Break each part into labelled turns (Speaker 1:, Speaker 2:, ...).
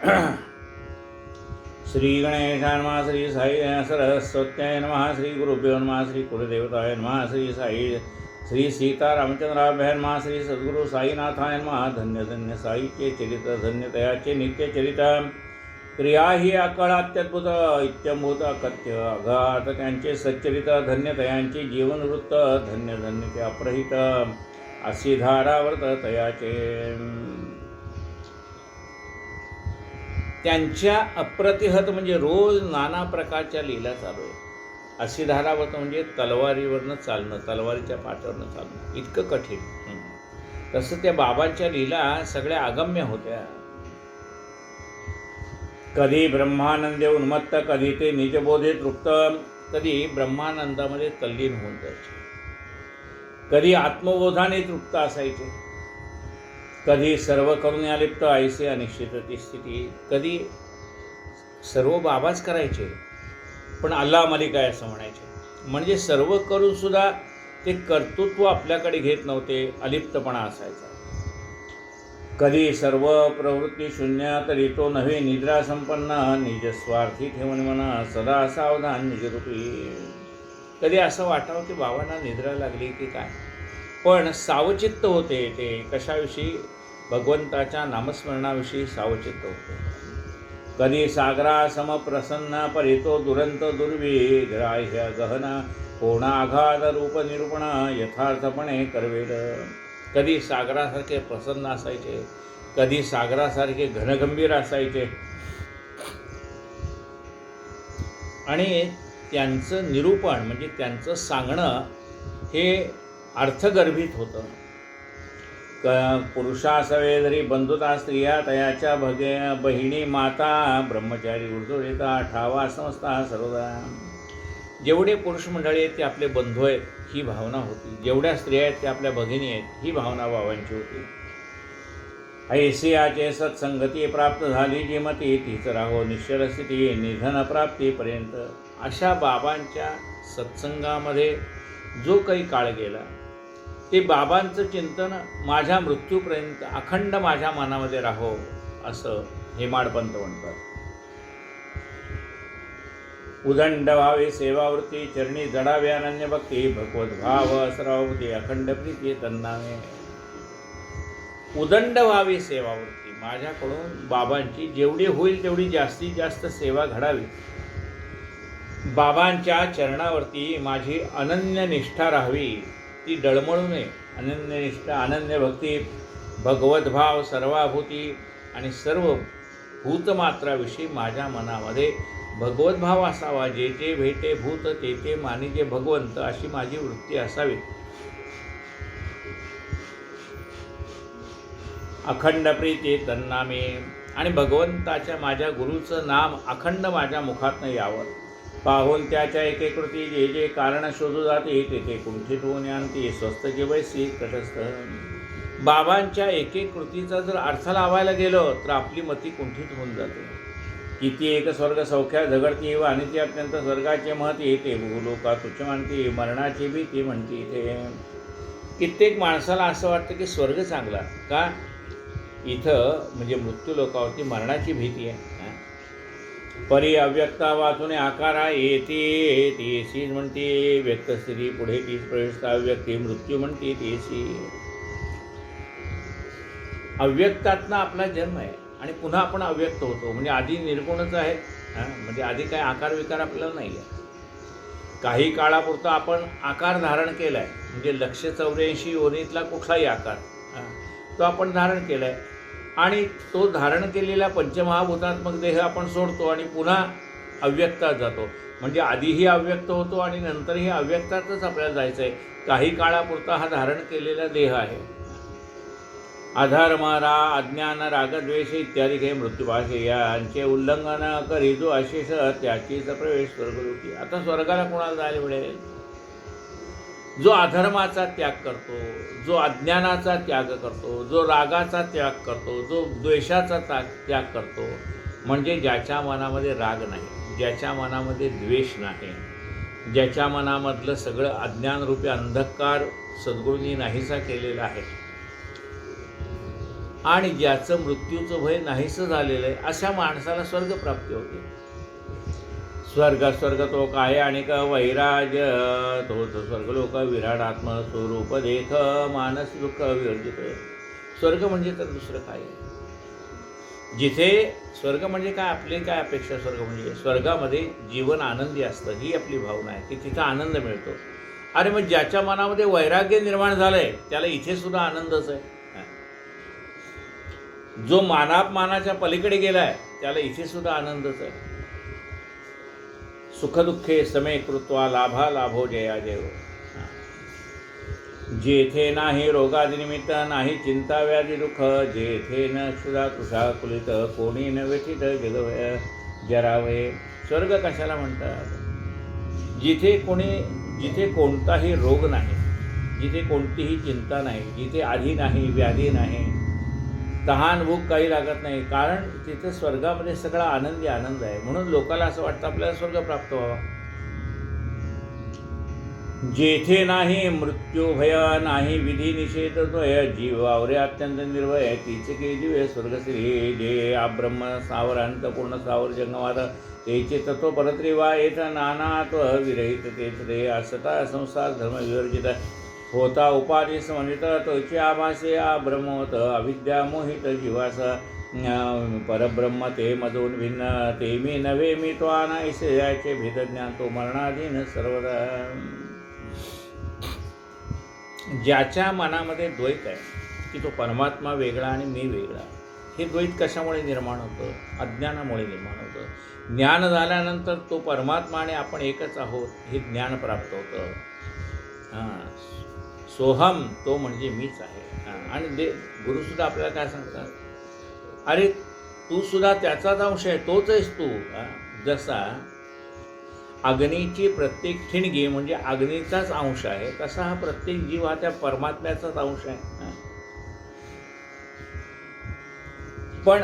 Speaker 1: श्री गणेशाय नमः, श्री साई सरस्वत्याय नमः, श्री गुरुभ्यो नमः, श्री कुलदेवताय नमः, श्री साई श्री सीतारामचंद्राभ्याय नमः, श्री सद्गुरु साईनाथाय नमः। धन्य धन्य साईचे चरित, धन्य तयाचे नित्यचरित। क्रिया ही अकळ अत्यद्भुत, इत्यंभूत अकथ्य अघात त्यांचे सच्चरित। धन्य तयांचे जीवनवृत्त, धन्य धन्य ते अप्रहित अशी धारावर्त तयाचे। त्यांच्या अप्रतिहत म्हणजे रोज नाना प्रकारच्या लीला चालू आहे। अशी धारावर्त म्हणजे तलवारीवरनं चालणं, तलवारीच्या पाठवरनं चालणं, इतकं कठीण। तसं त्या बाबांच्या लीला सगळ्या अगम्य होत्या। कधी ब्रह्मानंदे उन्मत्त, कधी ते निजबोधे तृप्त, कधी ब्रह्मानंदामध्ये तल्लीन होऊन जायचे, कधी आत्मबोधाने तृप्त असायचे, कधी सर्व करून अलिप्त ऐसे अनिश्चित ती स्थिती, कधी सर्व बाबाच करायचे पण अल्लाह मालिक आहे असं म्हणायचे। म्हणजे सर्व करून सुद्धा ते कर्तृत्व आपल्याकडे घेत नव्हते, अलिप्तपणा असायचा। कधी सर्व प्रवृत्ती शून्य, तरी तो नव्हे निद्रा संपन्न, निज स्वार्थी ठेवून म्हणा सदा सावधान निजरूपी। कधी असं वाटावं की बाबांना निद्रा लागली की काय, पण सावचित्त होते ते कशाविषयी, भगवंताच्या नामस्मरणाविषयी सावचित्त होते। कधी सागरा समप्रसन्न, परितो दुरंत दुर्विग्राह्य गहना, कोणा आघात रूप निरूपण यथार्थपणे करवेल। कधी सागरासारखे प्रसन्न असायचे, कधी सागरासारखे घनगंभीर असायचे, आणि त्यांचं निरूपण म्हणजे त्यांचं सांगणं हे अर्थगर्भित होतं। पुरुषासवे जरी बंधुता स्त्रिया, तयाच्या बहिणी माता, ब्रह्मचारी उर्जोळीता ठावा समजता सर्वदा। जेवढे पुरुष मंडळी आहेत ते आपले बंधू आहेत ही भावना होती, जेवढ्या स्त्रिया आहेत ते आपल्या भगिनी आहेत ही भावना बाबांची होती। ऐसियाचे सत्संगती प्राप्त झाली जी मती, तीच राहो निश्चल स्थिती निधन प्राप्तीपर्यंत। अशा बाबांच्या सत्संगामध्ये जो काही काळ गेला ते बाबांचं चिंतन माझ्या मृत्यूपर्यंत अखंड माझ्या मनामध्ये राहो असं हेमाडपंत म्हणतात। उदंड व्हावे सेवावृत्ती, चरणी जडावे अनन्य भक्ती, भगवत भाव सरावती अखंड प्रीती तन्नामे। उदंड व्हावी सेवावृत्ती, माझ्याकडून बाबांची जेवढी होईल तेवढी जास्तीत जास्त सेवा घडावी। बाबांच्या चरणावरती माझी अनन्य निष्ठा राहावी, ती डळमळू नये। अनन्य निष्ठा, अनन्य भक्ती, भगवत भाव सर्वाभूती आणि सर्व भूतमात्राविषयी माझ्या मनामध्ये भगवत भाव असावा। जे जे भेटे भूत ते ते मानिजे भगवंत, अशी माझी वृत्ती असावी। अखंड प्रीती तन्नामे, आणि भगवंताच्या माझ्या गुरुचं नाम अखंड माझ्या मुखातनं यावं। पाहून त्याच्या एके कृती, जे जे कारण शोधू जाते ते ते कुंठित होऊन आणते स्वस्थ जीवैसी तटस्थ। बाबांच्या एक एक कृतीचा जर अर्थ लावायला गेलो तर आपली मती कुंठित होऊन जाते। किती एक स्वर्ग सौख्या झगडती व आणि ती अत्यंत स्वर्गाचे महती येते, भूलोका तुच्छ मानती मरणाची भीती म्हणती इथे। कित्येक माणसाला असं वाटतं की स्वर्ग चांगला का, इथं म्हणजे मृत्यू लोकावरती मरणाची भीती आहे। परी अव्यक्ता वाचून आकारा येते तीशी म्हणते, व्यक्त स्थिती पुढे तीच प्रवेशता व्यक्ती मृत्यू म्हणते तीशी। अव्यक्तातनं आपला जन्म आहे आणि पुन्हा आपण अव्यक्त होतो, म्हणजे आधी निर्गुणच आहे, म्हणजे आधी काही आकार विकार आपल्याला नाही आहे। काही काळापुरता आपण आकार धारण केला आहे, म्हणजे 184 योनीतला कुठलाही आकार तो आपण धारण केला आहे, आणि तो धारण केलेला पंचमहाभूतात्मक देह आपण सोडतो आणि पुन्हा अव्यक्तात जातो। म्हणजे आधीही अव्यक्त होतो आणि नंतरही अव्यक्तातच आपल्याला जायचं आहे। काही काळापुरता हा धारण केलेला देह आहे। अधर्म अज्ञान रागद्वेष इत्यादी काही मृत्यूभाषे यांचे उल्लंघन करी जो अशेष त्याचीच प्रवेश स्वर्गलोकी। आता स्वर्गाला कोणाला जायला मिळेल? जो अधर्माचा त्याग करतो, जो अज्ञानाचा त्याग करतो, जो रागाचा त्याग करतो, जो द्वेषाचा त्याग करतो, म्हणजे ज्याच्या मनामध्ये राग नाही, ज्याच्या मनामध्ये द्वेष नाही, ज्याच्या मनामधलं सगळं अज्ञानरूपी अंधकार सद्गुरूंनी नाहीसा केलेला आहे, आणि ज्याचं मृत्यूचं भय नाहीसं झालेलं आहे अशा माणसाला स्वर्गप्राप्ती होते. स्वर्ग तो काय आणि वैराज तोच स्वर्गलोक विराट आत्मस्वरूप देख मानस दुःख विवर्जित. स्वर्ग म्हणजे तर दुसरं काय आहे? जिथे स्वर्ग म्हणजे काय, आपली काय अपेक्षा? स्वर्ग म्हणजे स्वर्गामध्ये जीवन आनंदी असतं, ही आपली भावना आहे की तिथं आनंद मिळतो. अरे मग ज्याच्या मनामध्ये वैराग्य निर्माण झालंय त्याला इथे सुद्धा आनंदच आहे. जो मानापमानाच्या पलीकडे गेलाय त्याला इथे सुद्धा आनंदच आहे. सुखदुःखे समे कृत्वा लाभा लाभो जया जयो. जेथे नाही रोगादि निमित्त नाही चिंता व्याधी दुःख, जेथे न क्षुधा तुषा कुलित कोणी न व्यथित जगवय जरावय. स्वर्ग कशाला म्हणतात? जिथे कोणताही रोग नाही, जिथे कोणतीही चिंता नाही, जिथे आधी नाही व्याधी नाही, तहान भूक काही लागत नाही. कारण तिथे स्वर्गामध्ये सगळा आनंदी आनंद आहे. म्हणून लोकांना असं वाटतं आपल्याला स्वर्ग प्राप्त व्हावा. जेथे नाही मृत्यू भय नाही विधी निषेध द्वय, जीव आवरे अत्यंत निर्भय तीच के दिवे स्वर्गश्री. जे आब्रह्म सावरांत पूर्ण सावर जंगमात तेचे तत्व परत्रिवा येत नानात्व विरहित तेच रे. असता संसार धर्म विवर्जित होता उपाधी समन्वित तोचे आभासे आब्रह्मोत अविद्या मोहित जीवास. परब्रह्म ते मधून भिन्न ते मी नव्हे मी तो अनायसे याचे भेदज्ञान तो मरणाधीन सर्वदा. ज्याच्या मनामध्ये द्वैत आहे की तो परमात्मा वेगळा आणि मी वेगळा, हे द्वैत कशामुळे निर्माण होतं? अज्ञानामुळे निर्माण होतं. ज्ञान झाल्यानंतर तो परमात्मा आणि आपण एकच आहोत हे ज्ञान प्राप्त होतं. सोहम तो म्हणजे मीच आहे. आणि गुरुसुद्धा आपल्याला काय सांगतात? अरे तू सुद्धा त्याचाच अंश आहे, तोच आहेस तू. जसा अग्नीची प्रत्येक ठिणगी म्हणजे अग्नीचाच अंश आहे, तसा हा प्रत्येक जीव हा त्या परमात्म्याचाच अंश आहे. पण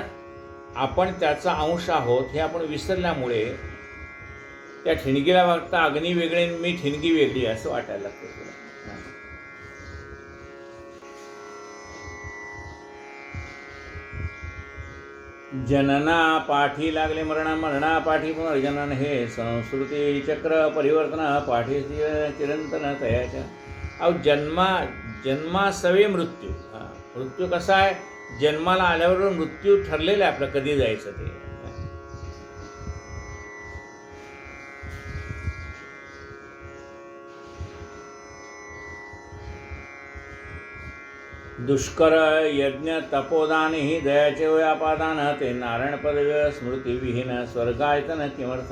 Speaker 1: आपण त्याचा अंश आहोत हे आपण विसरल्यामुळे त्या ठिणगीला वाटतं अग्नी वेगळे मी ठिणगी वेगळी असं वाटायला लागतं. जनना पाठी लागले मरणा, मरणा पाठी पुनर्जनन हे संस्कृती चक्र परिवर्तन पाठी चिरंतन तयाच्या. जन्मासवे मृत्यू. मृत्यू कसा आहे? जन्माला आल्यावर मृत्यू ठरलेलं आहे आपलं कधी जायचं ते. दुष्कर यज्ञ तपोदान ही दयाचे व्यापादान ते नारायण पदव्य स्मृतिविहीन स्वर्गायतन किमर्थ.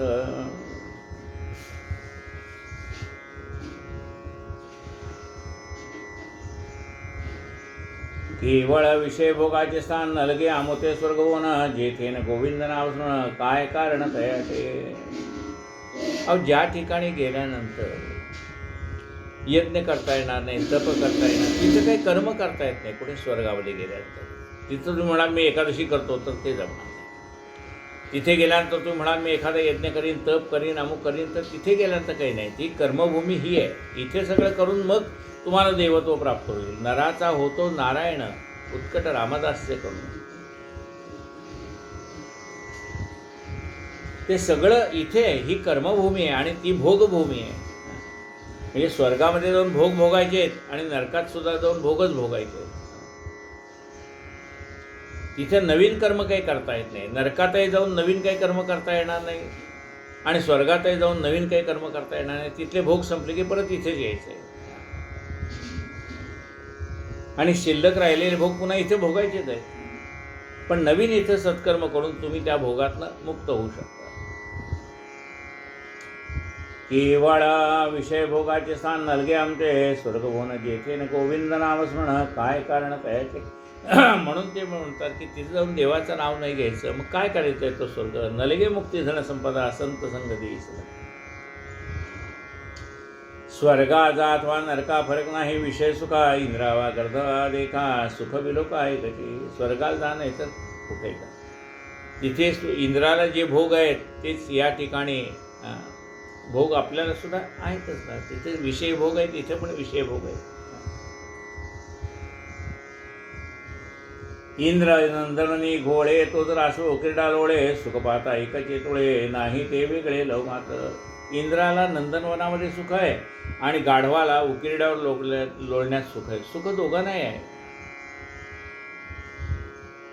Speaker 1: केवळ विषय भोगाचे स्थान नलगे आमोते स्वर्ग होण, जेथे न गोविंद नाव स्मरण काय कारण तयाचे. ज्या ठिकाणी गेल्यानंतर यज्ञ करता येणार नाही, तप करता येणार, तिथं काही कर्म करता येत नाही. कुठे स्वर्गामध्ये गेल्यानंतर तिथं तुम्ही म्हणाल मी एकादशी करतो तर ते जमणार नाही. तिथे गेल्यानंतर तुम्ही म्हणाल मी एखादा यज्ञ करीन, तप करीन, अमुक करीन, तर तिथे गेल्यानंतर काही नाही. ती कर्मभूमी ही आहे. इथे सगळं करून मग तुम्हाला देवत्व प्राप्त होईल. नराचा होतो नारायण उत्कट रामदासचे करून. ते सगळं इथे ही कर्मभूमी आहे आणि ती भोगभूमी आहे. म्हणजे स्वर्गामध्ये जाऊन भोग भोगायचे आहेत आणि नरकात सुद्धा जाऊन भोगच भोगायचे आहेत. तिथे नवीन कर्म काही करता येत नाही. नरकातही जाऊन नवीन काही कर्म करता येणार नाही आणि स्वर्गातही जाऊन नवीन काही कर्म करता येणार नाही. तिथले भोग संपले की परत इथेच यायचं आहे आणि शिल्लक राहिलेले भोग पुन्हा इथे भोगायचेच आहेत. पण नवीन इथे सत्कर्म करून तुम्ही त्या भोगातनं मुक्त होऊ शकता. केवळ विषय भोगाचे स्थान नलगे आमचे स्वर्ग होण, जेथे न गोविंद नाम स्मरण काय कारण त्याचे. म्हणून ते म्हणतात की तिथे जाऊन देवाचं नाव नाही घ्यायचं, मग काय करायचं आहे तो स्वर्ग. नलगे मुक्ती धन संपदा संत संग देईस. स्वर्गाचा अथवा नरका फरक नाही, विषय सुखा इंद्रावा गर्दवा देखा सुख विलोका आहे कशी. स्वर्गाला जा नाही तर कुठे का. तिथे इंद्राला जे भोग आहेत तेच या ठिकाणी भोग आपल्याला सुद्धा आहेतच ना. तिथे विषय भोग आहेत, इथे पण विषय भोग आहेत. इंद्र नंदननी घोळे तोच रासो क्रीडा लोळे, सुख पाहता एकचे तोळे नाही ते वेगळे लव मात्र. इंद्राला नंदनवनामध्ये सुख आहे आणि गाढवाला उकिरड्यावर लोळण्यात सुख आहे. सुख दोघांनाही आहे.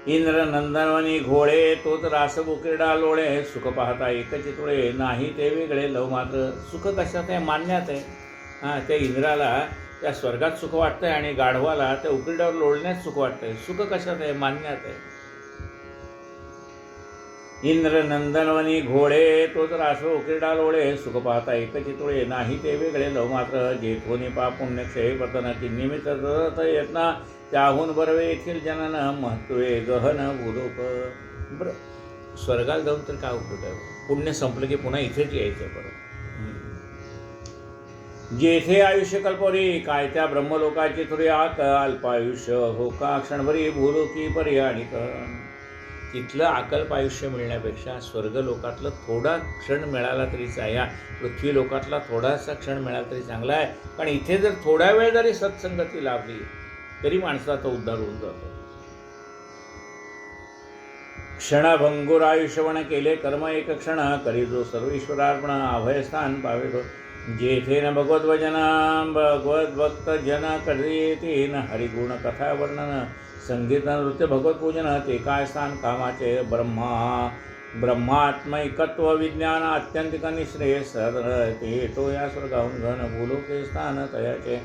Speaker 1: इंद्र नंदनवनी घोळे तोच रास उकिरडा लोळे, सुख पाहता एकचे तोळे नाही ते वेगळे लव मात्र. सुख कशात आहे? मान्यात आहे. त्या इंद्राला त्या स्वर्गात सुख वाटतंय आणि गाढवाला त्या उकिरड्यावर लोळण्यात सुख वाटतंय. सुख कशात आहे? मान्यात आहे. इंद्र नंदनवनी घोळे तोच रासो क्रीडा लोळे, सुख पाहता एकची तोळे नाही ते वेगळे लव मात्र. जेथोनी पाप पुण्यक्षय पतन की निमित्त यत्न, त्याहून बरवे येथील जनन महत्वे गहन भूलोक. बरं, स्वर्गाला जाऊन तर काय उपयोग आहे? पुण्य संपलं की पुन्हा इथेच यायचं परत. जेथे आयुष्य कल्पवरी काय त्या ब्रह्मलोकाची थोडी आत, अल्पायुष्य हो का क्षणभरी भूलोकी पर्याणिक. तिथलं अकल्प आयुष्य मिळण्यापेक्षा स्वर्गलोकातलं थोडा क्षण मिळाला तरी ह्या पृथ्वी लोकातला थोडासा क्षण मिळाला तरी चांगला आहे. कारण इथे जर थोड्या वेळ जरी सत्संगती लाभली तरी माणसाचा उद्धार होऊन जातो. क्षणभंगुर आयुष्यवण केले कर्म एक क्षण, करी जो सर्वेश्वरार्पण अभयस्थान पावे. जेथे न भगवत वजन भगवत भक्त जन कधी न हरिगुण कथा वर्णन, संगीत नृत्य भगवत पूजन ते काय स्थान कामाचे. ब्रह्मात्मैकत्व विज्ञान अत्यंतिक निश्रेयस ते तो या स्वर्गाहून घन भूलोके स्थान तयाचे.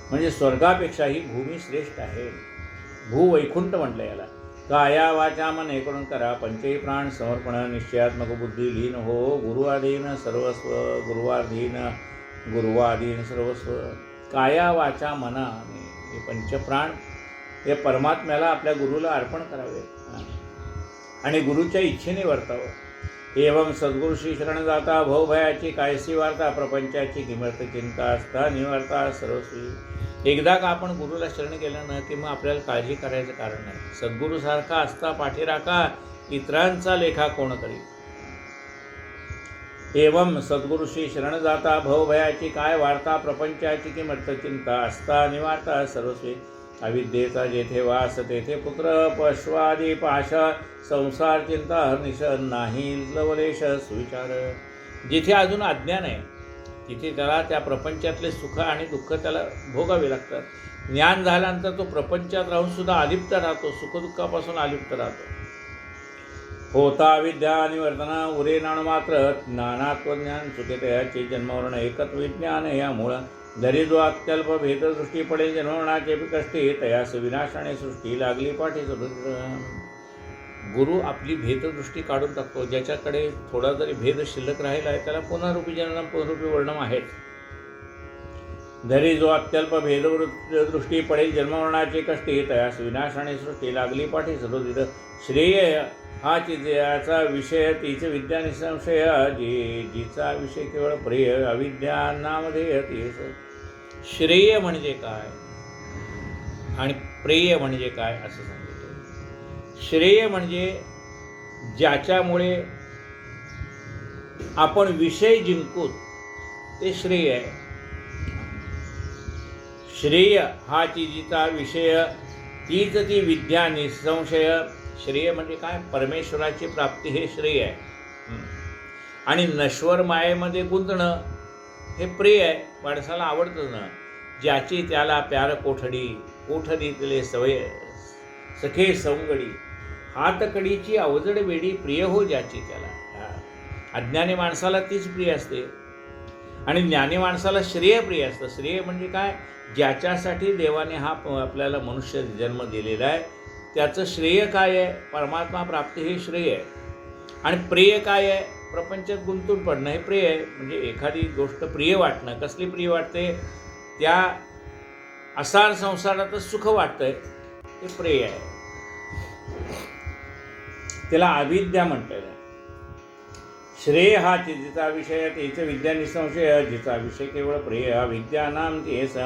Speaker 1: म्हणजे स्वर्गापेक्षाही भूमी श्रेष्ठ आहे. भूवैकुंठ म्हटलं याला. काया वाचा मन हे करून करा पंचही प्राण समर्पण, निश्चयात्मक बुद्धी लीन हो गुरुवाधीन सर्वस्व. गुरुवाधीन सर्वस्व. काया वाचा मना हे पंचप्राण हे परमात्म्याला आपल्या गुरुला अर्पण करावे आणि गुरुच्या इच्छेने वर्तावं. एवं सद्गुरुशी शरण जाता भवभयाची कायसी वार्ता, प्रपंचाची किमर्थ चिंता असता निवारता सर्वस्वी. एकदा का आपण गुरुला शरण गेलं ना की मग आपल्याला काळजी करायचं कारण नाही. सद्गुरूसारखा असता पाठीराखा, इतरांचा लेखा कोण करी. एवं सद्गुरुशी शरण जाता भवभयाची काय वार्ता, प्रपंचाची किमर्थ चिंता असता निवारता सर्वस्वी. अविद्येचा जेथे वास तेथे पुत्र पश्वादी पाश, संसार चिंता हरनिश नाही लवलेश सुविचार. जिथे अजून अज्ञान आहे तिथे त्याला त्या प्रपंचातले सुख आणि दुःख त्याला भोगावे लागतात. ज्ञान झाल्यानंतर तो प्रपंचात राहून सुद्धा अलिप्त राहतो, सुखदुःखापासून अलिप्त राहतो. होता विद्या निवर्तना उरे नाणू मात्र, ज्ञानात्वज्ञान सुखेतयाचे जन्मवर्ण एकत्व विज्ञान यामुळं. जरी जो अत्यल्प भेददृष्टी पडेल जन्मवरणाचे कष्टी, तयास विनाशाने सृष्टी लागली पाठी. गुरु आपली भेददृष्टी काढून टाकतो. ज्याच्याकडे थोडा जरी भेद शिल्लक राहिला आहे त्याला पुनरूपी जननम पुनरूपी वर्णम आहेच. जरी जो अत्यल्प भेददृष्टी पडेल जन्मवरणाचे कष्टी, तयास विनाशाने सृष्टी लागली पाठी. सदोदित श्रेय हा याचा विषय तीच विद्या निसंशय, जिचा विषय केवळ प्रिय अविद्या नामधेय तीच. श्रेय म्हणजे काय आणि प्रेय म्हणजे काय असं सांगितलं. श्रेय म्हणजे ज्याच्यामुळे आपण विषय जिंकू ते श्रेय आहे. श्रेय हा जिचा विषय तीच ती विद्या निसंशय. श्रेय म्हणजे काय? परमेश्वराची प्राप्ती हे श्रेय आहे. आणि नश्वर मायेमध्ये गुंतणं हे प्रिय आहे. माणसाला आवडतं ना. ज्याची त्याला प्यार कोठडी, कोठडीतले सवय सखे सवंगडी, हातकडीची अवजड वेडी प्रिय हो ज्याची त्याला. अज्ञानी माणसाला तीच प्रिय असते आणि ज्ञानी माणसाला श्रेय प्रिय असतं. श्रेय म्हणजे काय? ज्याच्यासाठी देवाने हा आपल्याला मनुष्य जन्म दिलेला आहे त्याचं श्रेय काय आहे? परमात्मा प्राप्ती हे श्रेय आहे. आणि प्रिय काय आहे? प्रपंचात गुंतून पडणं हे प्रिय आहे. म्हणजे एखादी गोष्ट प्रिय वाटणं. कसली प्रिय वाटते? त्या असार संसारातच सुख वाटतंय हे प्रिय आहे. त्याला अविद्या म्हटलेलं आहे. श्रेय हा जिचा विषय तेच विद्या निसंशय, जिचा विषय केवळ प्रिय अविद्या नाम तेच.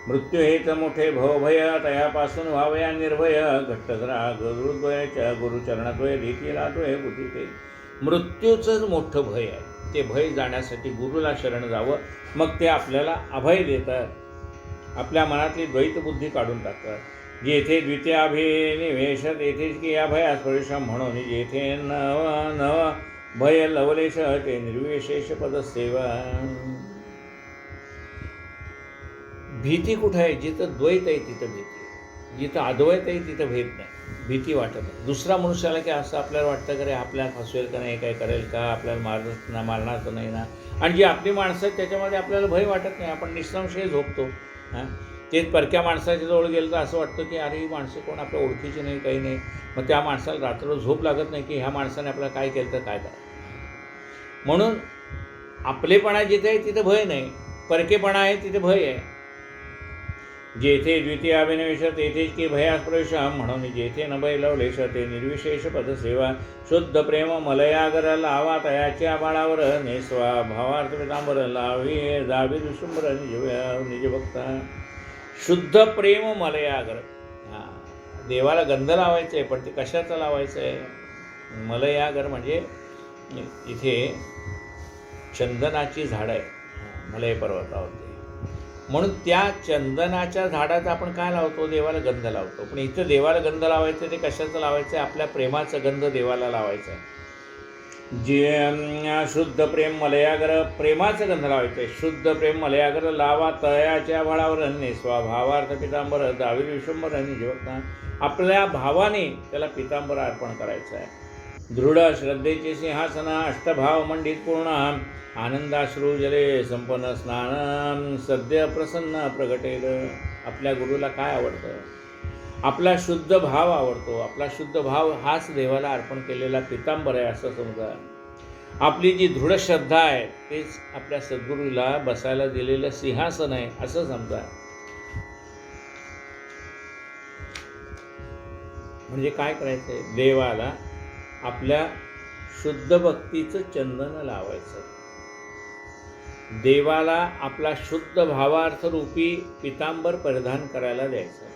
Speaker 1: मृत्यू हेच मोठे भवभय, तयापासून व्हावया निर्भय. घट्ट जरा गुरुद्वयाच्या गुरुचरणाद्वय देखील आतोय बुद्धी ते. मृत्यूचंच मोठं भय आहे. ते भय जाण्यासाठी गुरुला शरण जावं. मग ते आपल्याला अभय देतात, आपल्या मनातली द्वैत बुद्धी काढून टाकतात. जेथे द्वितीयाभिनिवेश तेथेच की अभयास्पर्श म्हणून जेथे नव नव भय लवलेश ते निर्विशेष पदसेवा. भीती कुठं आहे? जिथं द्वैत आहे तिथं भीती आहे, जिथं अद्वैत आहे तिथं भेद नाही, भीती वाटत नाही. दुसरा मनुष्य आला की असं आपल्याला वाटतं की रे आपल्याला फसवेल का नाही, काय करेल का, आपल्याला मारणार तर नाही ना. आणि जी आपली माणसं आहेत त्याच्यामध्ये आपल्याला भय वाटत नाही, आपण निसंशय झोपतो. हां, तेच परक्या माणसाच्या जवळ गेलं तर असं वाटतं की अरे ही माणसं कोण आपल्या ओळखीची नाही, काही नाही. मग त्या माणसाला रात्र झोप लागत नाही की ह्या माणसाने आपल्याला काय केलं तर काय करा. म्हणून आपलेपणा जिथे आहे तिथं भय नाही, परकेपणा आहे तिथे भय आहे. जेथे द्वितीयाभिनिवेश तेथेच की भयास्प्रवेश म्हणून जेथे न भय लवलेश ते निर्विशेष पदसेवा. शुद्ध प्रेम मलयागर लावा तयाच्या बाळावर नेसवा भावार्थ पितांबर लावी जावी विशुंबर निज भक्ता. शुद्ध प्रेम मलयागर. हां, देवाला गंध लावायचं आहे, पण ते कशाचं लावायचं आहे? मलयागर म्हणजे इथे चंदनाची झाडं आहे मलय पर्वतावरती, म्हणून त्या चंदनाच्या झाडाचा आपण काय लावतो? देवाला गंध लावतो. पण इथं देवाला गंध लावायचं ते कशाचं लावायचं आहे? आपल्या प्रेमाचं गंध देवाला लावायचं आहे. जे शुद्ध प्रेम मलयागर, प्रेमाचं गंध लावायचं आहे. शुद्ध प्रेम मलयागर लावा तयाच्या भाळावर नेसवा भावार्थ पितांबर दावी विश्वंबर आणि जीवकता. आपल्या भावाने त्याला पितांबर अर्पण करायचं आहे. दृढ श्रद्धेचे सिंहासन अष्टभाव मंडित पूर्ण आनंदाश्रू जले संपन्न स्नान सद्य प्रसन्न प्रगटेल. आपल्या गुरुला काय आवडतं? आपला शुद्ध भाव आवडतो. आपला शुद्ध भाव हाच देवाला अर्पण केलेला पितांबर आहे असं समजा. आपली जी दृढ श्रद्धा आहे तेच आपल्या सद्गुरूला बसायला दिलेलं सिंहासन आहे असं समजा. म्हणजे काय करायचं आहे? देवाला आपल्या शुद्ध भक्तीचं चंदन लावायचं. देवाला आपला शुद्ध भावार्थ रूपी पितांबर परिधान करायला द्यायचं.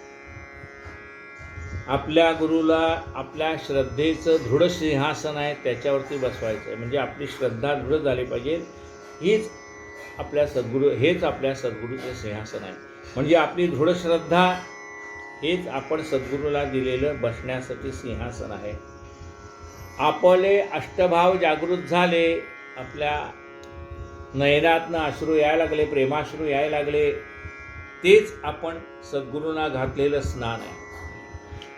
Speaker 1: आपल्या गुरुला आपल्या श्रद्धेचं दृढ सिंहासन आहे त्याच्यावरती बसवायचं आहे. म्हणजे आपली श्रद्धा दृढ झाली पाहिजे. हेच आपल्या सद्गुरूचे सिंहासन आहे. म्हणजे आपली दृढ श्रद्धा हेच आपण सद्गुरूला दिलेलं बसण्यासाठी सिंहासन आहे. आपले अष्टभाव जागृत झाले, आपल्या नयनातनं अश्रू यायला लागले, प्रेमाश्रू यायला लागले, तेच आपण सद्गुरूंना घातलेलं स्नान आहे.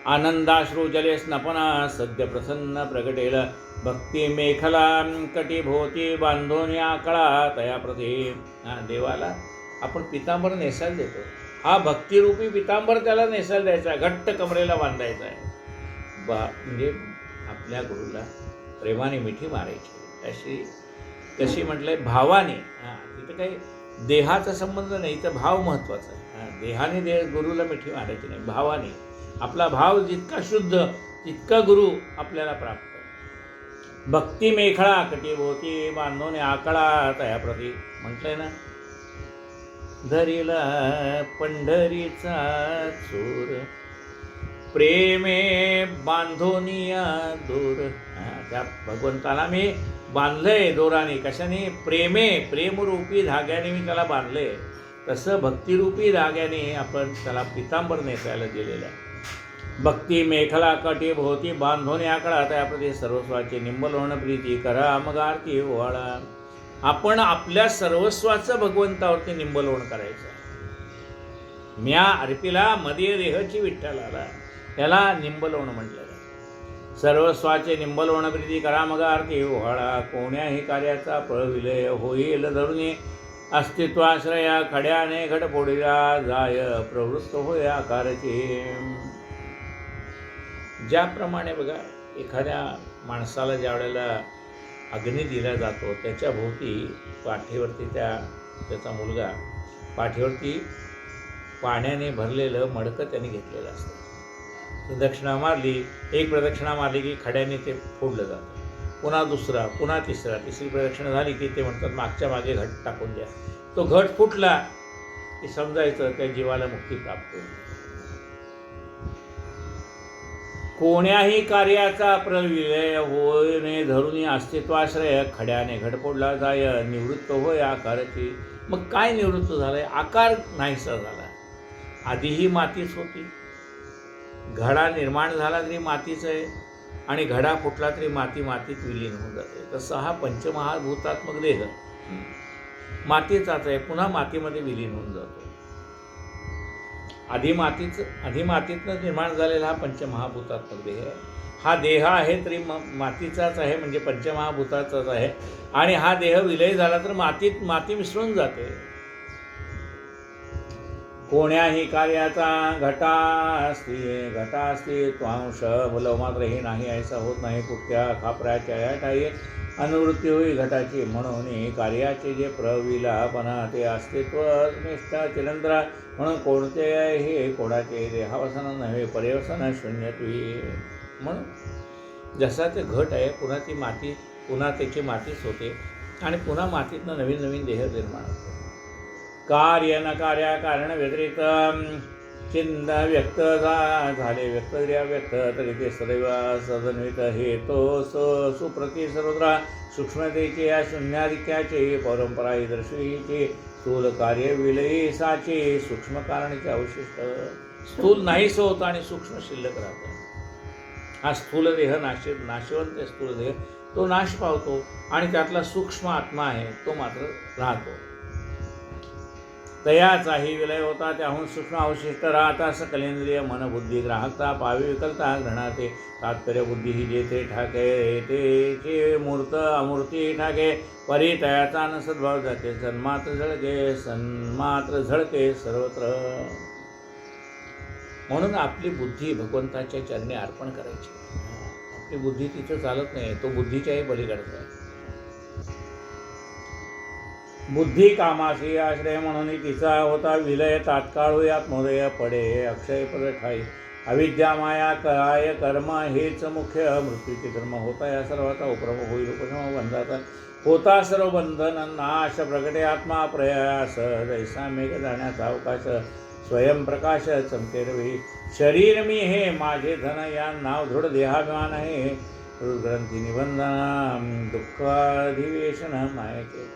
Speaker 1: आनंदाश्रू जले स्नपना सद्य प्रसन्न प्रगटेल भक्ती मेखला कटिभोवती बांधून या कळा तया प्रती. देवाला आपण पितांबर नेसायला देतो. हा भक्तिरूपी पितांबर त्याला नेसायला द्यायचा आहे, घट्ट कमरेला बांधायचा आहे. म्हणजे आपल्या गुरुला प्रेमाने मिठी मारायची. कशी म्हटलंय? भावाने. तिथं काही देहाचा संबंध नाही, इथं भाव महत्त्वाचा आहे. देहाने गुरुला मिठी मारायची नाही, भावाने. आपला भाव जितका शुद्ध तितका गुरु आपल्याला प्राप्त. भक्ती मेखळा कटिभोवती बांधून आकळा तयाप्रती म्हटलंय ना. धरिला पंढरीचा चोर प्रेमे बांधोनिया दोर. त्या भगवंताला मी बांधलंय दोराने. कशाने? प्रेमरूपी धाग्याने मी त्याला बांधलंय. तसं भक्तिरूपी धाग्याने आपण त्याला पितांबर नेसायला दिलेलं आहे. भक्ती मेखला कटी भोवती बांधोने आकडा त्याप्रती सर्वस्वाचे निंबलोण प्रीती करा मग आरती ओवाळा. आपण आपल्या सर्वस्वाचं भगवंतावरती निंबलोण करायचं आहे. म्या अर्पिला मध्ये देहची विठ्ठलाला, त्याला निंबलोण म्हटलेलं आहे. सर्वस्वाचे निंबलोण प्रीती करा मग आरती ओवाळा. कोण्याही कार्याचा पळविलय होईल धरुणी अस्तित्वाश्रया खड्याने घटफोडीला जाय प्रवृत्त होय आकारची. ज्याप्रमाणे बघा एखाद्या माणसाला ज्या वेळेला अग्नी दिला जातो त्याच्या भोवती पाठीवरती त्याचा मुलगा पाठीवरती पाण्याने भरलेलं मडकं त्याने घेतलेलं असतं. प्रदक्षिणा मारली, एक प्रदक्षिणा मारली की खड्याने ते फोडलं जातं. पुन्हा दुसरा, पुन्हा तिसरा, तिसरी प्रदक्षिणा झाली की ते म्हणतात मागच्या मागे घट टाकून द्या. तो घट फुटला की समजायचं त्या जीवाला मुक्ती प्राप्त होईल. कोण्याही कार्याचा प्रविलय होणे धरुनी अस्तित्वाश्रय खड्याने घटफोडला जाय निवृत्त होय आकारची. मग काय निवृत्त झालंय? आकार नाहीसा झाला. आधीही मातीच होती, घडा निर्माण झाला तरी मातीच आहे आणि घडा फुटला तरी माती मातीत विलीन होऊन जाते. तसं हा पंचमहाभूतात्मक देह मातीचाच आहे, पुन्हा मातीमध्ये विलीन होऊन जातो. आधी मातीतनं निर्माण झालेला हा पंचमहाभूतात्मक देह आहे. हा देह आहे तरी मातीचाच आहे, म्हणजे पंचमहाभूताचाच आहे. आणि हा देह विलय झाला तर माती मिसळून जाते. कोण्याही कार्याचा घटा असती त्वांश मुलं मात्र हे नाही ऐसा होत नाही. कुठल्या खापराच्या या ठाई अनुवृत्ती होई घटाची. म्हणून कार्याचे जे प्रविलापना ते अस्तित्व निष्ठा चिरंद्रा. म्हणून कोणते हे कोणाचे देहावसन नव्हे पर्यवसन शून्यत्वी. म्हणून जसा ते घट आहे पुन्हा त्याची मातीच होते आणि पुन्हा मातीतनं नवीन नवीन देह निर्माण होतो. कार्य न कार्या कारण व्यतिरिक्त चिंत व्यक्त झाले व्यक्तक्रिया व्यक्त तरी ते सदैव सदन्वित हे तो सुप्रती सर्वत्र सूक्ष्मतेचे या शून्याधिक्याचे परंपरा दर्शवीचे स्थूल कार्य विलयसाचे सूक्ष्म कारणाचे अवशिष्ट. स्थूल नाहीस होतं आणि सूक्ष्म शिल्लक राहतं. हा स्थूल देह नाशवंत स्थूल देह तो नाश पावतो आणि त्यातला सूक्ष्म आत्मा आहे तो मात्र राहतो. तयाचाही विलय होता त्याहून सूक्ष्म अवशिष्ट राहता. सकलेंद्रिय मनबुद्धी ग्राहकता पावी विकलता घृणाते. तात्पर्य बुद्धी ही जेथे ठाके तेचे मूर्त अमूर्ती ठाके. परी तयाचा न सद्भाव जाते. सन्मात्र झळके सर्वत्र. म्हणून आपली बुद्धी भगवंताच्या चरणी अर्पण करायची. आपली बुद्धी तिथं चालत नाही, तो बुद्धीच्याही पलीकडचा आहे. बुद्धी कामाशी आश्रय म्हणून तिचा होता विलय. तात्काळ होई आत्मोदय पडे अक्षयपद ठाई. अविद्या माया काय कर्म हेच मुख्य मृत्यूचे धर्म. होता या सर्वाचा उपरम होईल उपशम बंधाचा. होता सर्व बंधन नाश प्रगटे आत्मा प्रयास. जैसा मेघ जाण्याचा अवकाश स्वयंप्रकाश चमके रवी. शरीर मी हे माझे धन या नाव दृढ देहाभिमान आहे. ग्रंथी निबंधन दुःखाधिवेशन मायेचे.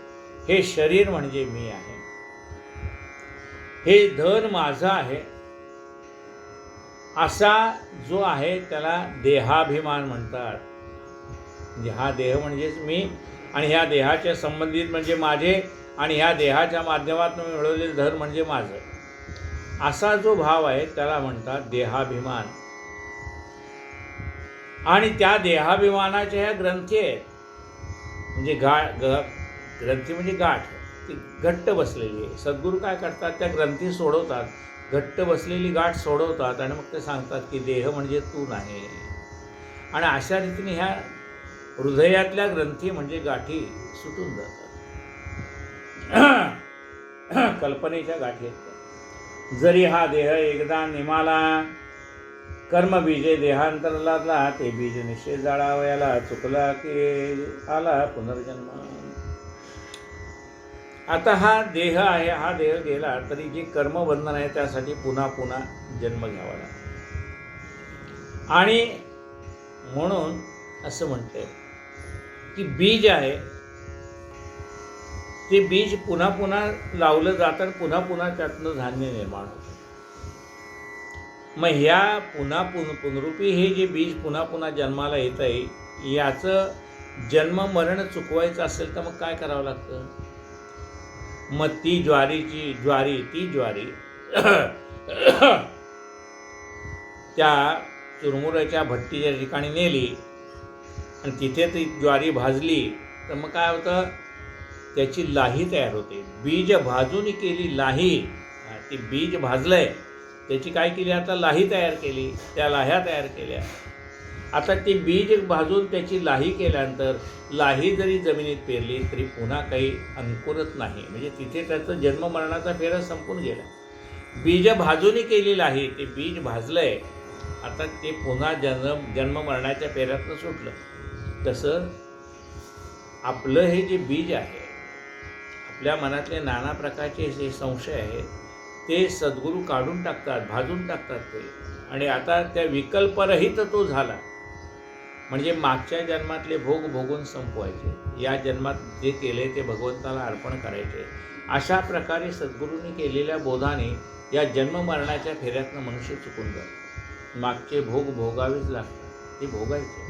Speaker 1: हे शरीर म्हणजे मी आहे, हे धन माझं आहे असा जो आहे त्याला देहाभिमान म्हणतात. म्हणजे हा देह म्हणजेच मी आणि ह्या देहाच्या संबंधित म्हणजे माझे आणि ह्या देहाच्या माध्यमातून मी मिळवलेले धन म्हणजे माझं असा जो भाव आहे त्याला म्हणतात देहाभिमान. आणि त्या देहाभिमानाच्या ह्या ग्रंथी आहेत. म्हणजे ग्रंथी म्हणजे गाठ ती घट्ट बसलेली आहे. सद्गुरू काय करतात त्या ग्रंथी सोडवतात, घट्ट बसलेली गाठ सोडवतात आणि मग ते सांगतात की देह म्हणजे तू नाही. आणि अशा रीतीने ह्या हृदयातल्या ग्रंथी म्हणजे गाठी सुटून जातात. कल्पनेच्या गाठी आहेत. जरी हा देह एकदा निमाला कर्मबीजे देहांतरला ते बीज निश्चय जाळावयाला चुकला की आला पुनर्जन्म. आता हा देह आहे, हा देह गेला तरी जे कर्मबंधन आहे त्यासाठी पुन्हा पुन्हा जन्म घ्यावा लागतो. आणि म्हणून असं म्हणते की बीज आहे ते बीज पुन्हा पुन्हा लावलं जातं, पुन्हा पुन्हा त्यातनं धान्य निर्माण होतं. मग ह्या पुनरुपी हे जे बीज पुन्हा पुन्हा जन्माला येत आहे याचं जन्म मरण चुकवायचं असेल तर मग काय करावं लागतं. मग ती ज्वारी त्या चुरमुऱ्याच्या भट्टीच्या ठिकाणी नेली आणि तिथे ती ज्वारी भाजली तर मग काय होतं, त्याची लाही तयार होते. बीज भाजून केली लाही, ती बीज भाजलंय त्याची काय केली आता लाही तयार केली, त्या लाह्या तयार केल्या. आता ती बीज भाजून त्याची लाही केल्यानंतर लाही जरी जमिनीत पेरली तरी पुन्हा काही अंकुरत नाही. म्हणजे तिथे त्याचं जन्म मरणाचा फेरा संपून गेला. बीज भाजून केली लाही, ते बीज भाजलंय आता ते पुन्हा जन्म मरणाच्या फेऱ्यातनं सुटलं. तसं आपलं हे जे बीज आहे, आपल्या मनातले नाना प्रकारचे जे संशय आहेत ते सद्गुरू काढून टाकतात, भाजून टाकतात ते. आणि आता त्या विकल्परहित तो झाला. म्हणजे मागच्या जन्मातले भोग भोगून संपवायचे, या जन्मात जे केले ते भगवंताला अर्पण करायचे. अशा प्रकारे सद्गुरूंनी केलेल्या बोधाने या जन्म मरणाच्या फेऱ्यातनं मनुष्य चुकून जातो. मागचे भोग भोगावेच लागतात, ते भोगायचे.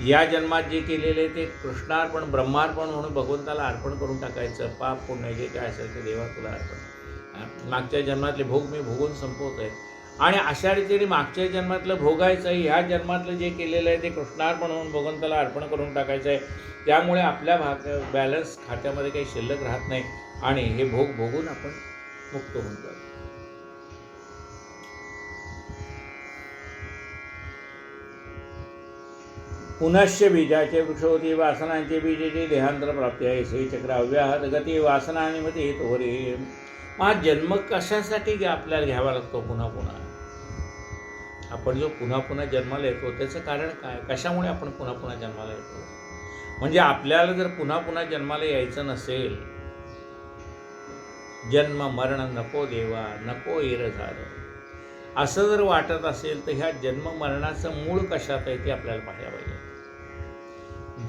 Speaker 1: या जन्मात जे केलेले ते कृष्णार्पण ब्रह्मार्पण म्हणून भगवंताला अर्पण करून टाकायचं. पाप पुण्य जे काय असेल ते देवा तुला अर्पण. मागच्या जन्मातले भोग मी भोगून संपवतो आहे आणि अशा रीतीने मागच्या जन्मातलं भोगायचं आहे. ह्या जन्मातलं जे केलेलं आहे ते कृष्णार्पण म्हणून भगवंताला अर्पण करून टाकायचं आहे. त्यामुळे आपल्या बॅलन्स खात्यामध्ये काही शिल्लक राहत नाही आणि हे भोग भोगून आपण मुक्त होऊन जातो. पुनश्च बीजाचे वृक्षोती वासनांचे बीजेचे देहांतर प्राप्ती आहे. श्री चक्र अव्याहत गती वासनाने मते तोरे. हा जन्म कशासाठी आपल्याला घ्यावा लागतो पुन्हा पुन्हा? आपण जो पुन्हा पुन्हा जन्माला येतो त्याचं कारण काय? कशामुळे आपण पुन्हा पुन्हा जन्माला येतो? म्हणजे आपल्याला जर पुन्हा पुन्हा जन्माला यायचं नसेल, जन्म मरण नको देवा नको येर झालं असं जर वाटत असेल तर ह्या जन्म मरणाचं मूळ कशात आहे ते आपल्याला पाहायला पाहिजे.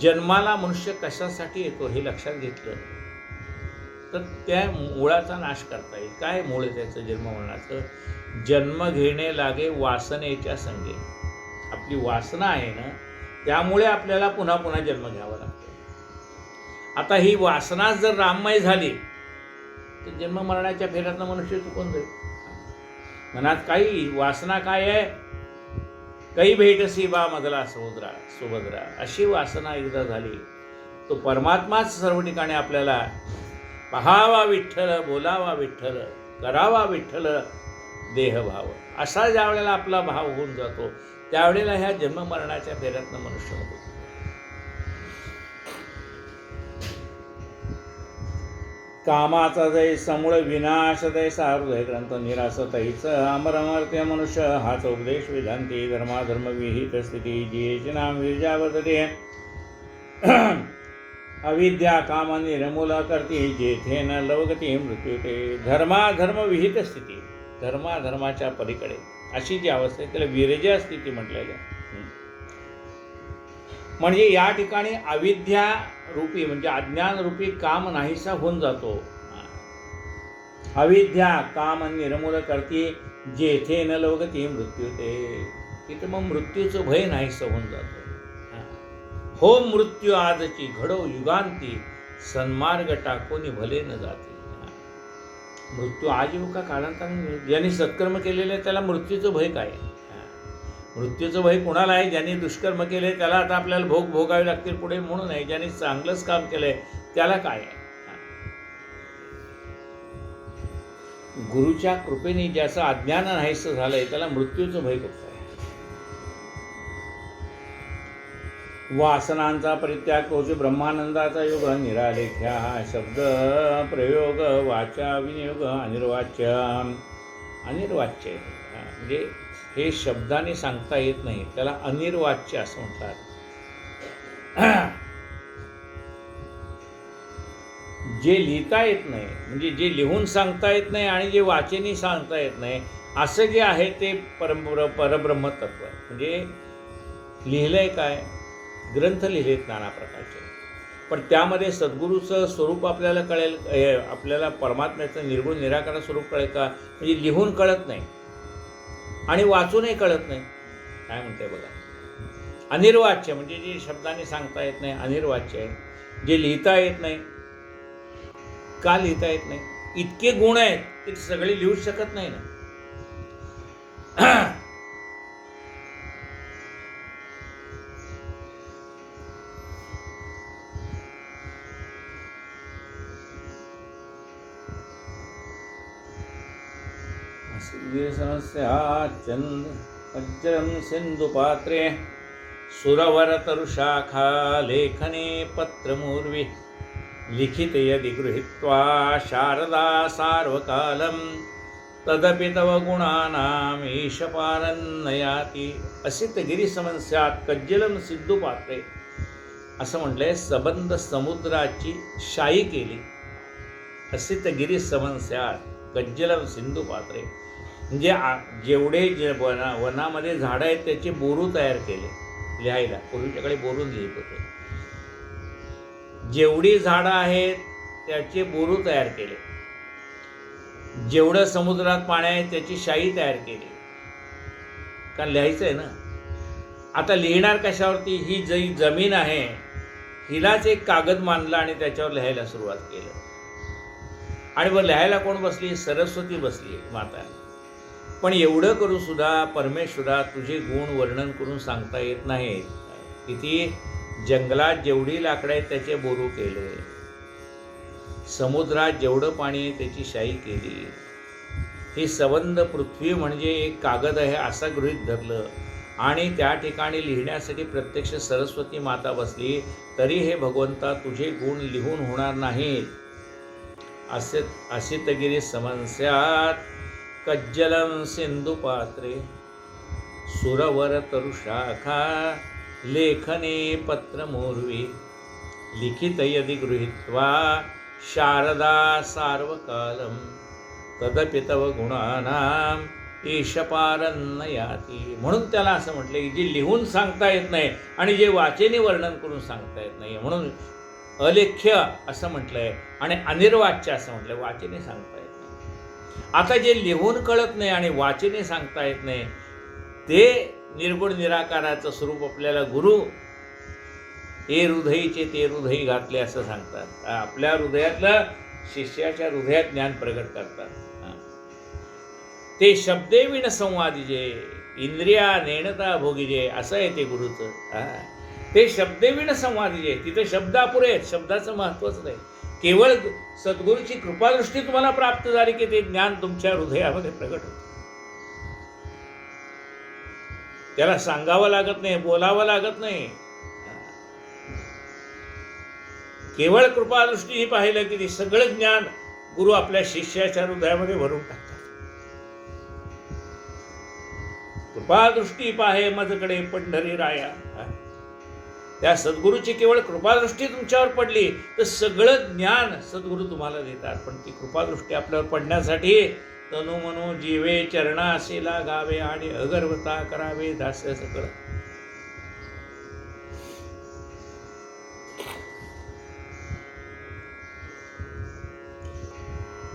Speaker 1: जन्माला मनुष्य कशासाठी येतो हे लक्षात घेतलं तर त्या मुळाचा नाश करता येईल. काय मूळ आहे त्याचं जन्म मरणाचं? जन्म घेणे लागे वासनेच्या संगे. आपली वासना आहे ना, त्यामुळे आपल्याला पुन्हा पुन्हा जन्म घ्यावा लागतो. आता ही वासना जर राममय झाली तर जन्म मरणाच्या फेऱ्यातनं मनुष्य चुकून जाईल. मनात काही वासना काय आहे? काही भेटसी बा मधला सुभद्रा अशी वासना एकदा झाली तो परमात्माच सर्व ठिकाणी आपल्याला पाहावा विठ्ठल, बोलावा विठ्ठल, करावा विठ्ठल देहभाव असा ज्या वेळेला आपला भाव होऊन जातो त्यावेळेला ह्या जन्म मरणाच्या फेऱ्यातनं मनुष्य होतो. कामाचा जय समूळ विनाश तैसा हृदय ग्रंथ निरास तैच अमरमर्त्य मनुष्य हाच उपदेश वेदांती धर्माधर्म विहित स्थिती जियेचे नाम विरजावर्तते अविद्या काम निर्मूल करते जेथे न लवगती मृत्यू ते. धर्माधर्म विहित स्थिती, धर्माधर्माच्या पलीकडे अशी जी अवस्था आहे त्याला विरजा स्थिती म्हटलेलं आहे. म्हणजे या ठिकाणी अविद्या रूपी म्हणजे अज्ञान रूपी काम नाहीसा होऊन जातो. अविद्या काम निर्मूल करते जेथे न लवगती मृत्यू ते. तिथं मग मृत्यूचं भय नाहीसं होऊन जातं. हो मृत्यू आजची घडो युगांती सन्मार्ग टाकून भले न जाते. मृत्यू आज येऊ का कालांतराने? ज्यांनी सत्कर्म केलेले त्याला मृत्यूचं भय काय? मृत्यूचं भय कोणाला आहे? ज्यांनी दुष्कर्म केले त्याला आता आपल्याला भोग भोगावे लागतील पुढे म्हणून आहे. ज्यांनी चांगलंच काम केलंय त्याला काय आहे? गुरुच्या कृपेने ज्याचं अज्ञान नाहीसं झालंय त्याला मृत्यूचं भय कसं आहे? वासनांचा परित्याग तोच ब्रह्मानंदाचा योग निरालेख्या. शब्द प्रयोग वाचा विनियोग अनिर्वाच्य. अनिर्वाच्य म्हणजे हे शब्दाने सांगता येत नाही त्याला अनिर्वाच्य असं म्हणतात. जे लिहिता येत नाही म्हणजे जे लिहून सांगता येत नाही आणि जे वाचेनी सांगता येत नाही असं जे आहे ते परब्रह्म तत्व आहे. म्हणजे लिहिलंय काय? ग्रंथ लिहिलेत नाना प्रकारचे, पण त्यामध्ये सद्गुरूचं स्वरूप आपल्याला कळेल, आपल्याला परमात्म्याचं निर्गुण निराकार स्वरूप कळेल का? म्हणजे लिहून कळत नाही आणि वाचूनही कळत नाही. काय म्हणते बघा, अनिर्वाच्य म्हणजे जे शब्दाने सांगता येत नाही अनिर्वाच्य आहे. जे लिहिता येत नाही. का लिहिता येत नाही? इतके गुण आहेत ते सगळे लिहू शकत नाही ना. समस्या चंद वज्रम सिंधु पात्रे सुरवर तरुशाखा लेखने पत्रमूर्वी लिखित यदि गृहीत्वा शारदा सार्वकालम तदपि तव गुणानाम ईशपारन्नयाति. असित गिरी समस्यात कज्जलम सिंधु पात्रे असं म्हटलंय. सबंध समुद्राची शाई केली. असित गिरी समस्यात कज्जलम सिंधू पात्रे म्हणजे जेवढे वनामध्ये झाडं आहेत त्याचे बोरू तयार केले लिहायला. पूर्वीच्याकडे बोरून लिहित होते. जेवढी झाडं आहेत त्याचे बोरू तयार केले. जेवढं समुद्रात पाणी आहे त्याची शाई तयार केली. कारण लिहायचं आहे ना. आता लिहिणार कशावरती? ही जी जमीन आहे हिलाच एक कागद मानला आणि त्याच्यावर लिहायला सुरुवात केलं. आणि बरं लिहायला कोण बसली? सरस्वती बसली माता. पण एवढं करू सुद्धा परमेश्वरा तुझे गुण वर्णन करून सांगता येत नाहीत. किती जंगलात जेवढी लाकडं आहेत त्याचे बोरू केले, समुद्रात जेवढं पाणी आहे त्याची शाई केली, ही संबंध पृथ्वी म्हणजे एक कागद आहे असं गृहीत धरलं आणि त्या ठिकाणी लिहिण्यासाठी प्रत्यक्ष सरस्वती माता बसली, तरी हे भगवंता तुझे गुण लिहून होणार नाहीत. असितगिरी समस्यात कज्जलं सिंधू पात्रे सुरवर तरुशाखा लेखने पत्रमूर्वी लिखित यदि गृहीत्वा शारदा सार्वकालम तदपि तव गुणानाम ईशपारन्न याती. म्हणून त्याला असं म्हटलं की जे लिहून सांगता येत नाही आणि जे वाचेने वर्णन करून सांगता येत नाही म्हणून अलेख्य असं म्हटलंय आणि अनिर्वाच्य असं म्हटलंय. वाचेने सांगता येत नाही. आता जे लिहून कळत नाही आणि वाचेने सांगता येत नाही ते निर्गुण निराकाराचं स्वरूप आपल्याला गुरु हे हृदयीचे ते हृदयी घातले असं सांगतात. आपल्या हृदयातलं शिष्याच्या हृदयात ज्ञान प्रगट करतात. ते शब्दे विण संवादिजे इंद्रिया नेणता भोगिजे असं आहे ते गुरुचं. ते शब्दे विण संवादिजे. तिथे शब्द अपुरे आहेत, शब्दाचं महत्त्वच नाही. केवळ सद्गुरूची कृपादृष्टी तुम्हाला प्राप्त झाली की ते ज्ञान तुमच्या हृदयामध्ये प्रगट होतं. त्याला सांगावं लागत नाही, बोलावं लागत नाही. केवळ कृपादृष्टी ही पाहिलं की ते सगळं ज्ञान गुरु आपल्या शिष्याच्या हृदयामध्ये भरून टाकतात. कृपादृष्टी पाहे मजकडे पंढरी राया. त्या सद्गुरूची केवळ कृपादृष्टी तुमच्यावर पडली तर सगळं ज्ञान सद्गुरू तुम्हाला देतात. पण ती कृपादृष्टी आपल्यावर पडण्यासाठी तनु मनो जीवे चरणाशी लागावे आणि अगर्वता करावे दास्य सगळं.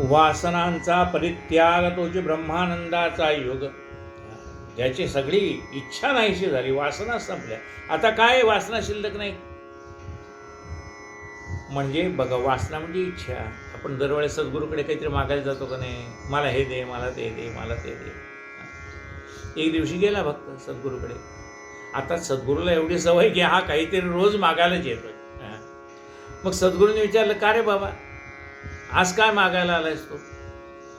Speaker 1: वासनांचा परित्याग तोची ब्रह्मानंदाचा योग. ज्याची सगळी इच्छा नाहीशी झाली, वासना संपल्या, आता काय वासना शिल्लक नाही. म्हणजे बघा वासना म्हणजे इच्छा. आपण दरवेळेस सद्गुरूकडे काहीतरी मागायला जातो का नाही? मला हे दे, मला ते दे, मला ते दे. एक दिवशी गेला भक्त सद्गुरूकडे. आता सद्गुरूला एवढी सवय की हा काहीतरी रोज मागायलाच येतोय. मग सद्गुरूने विचारलं, का रे बाबा आज काय मागायला आलायस तू?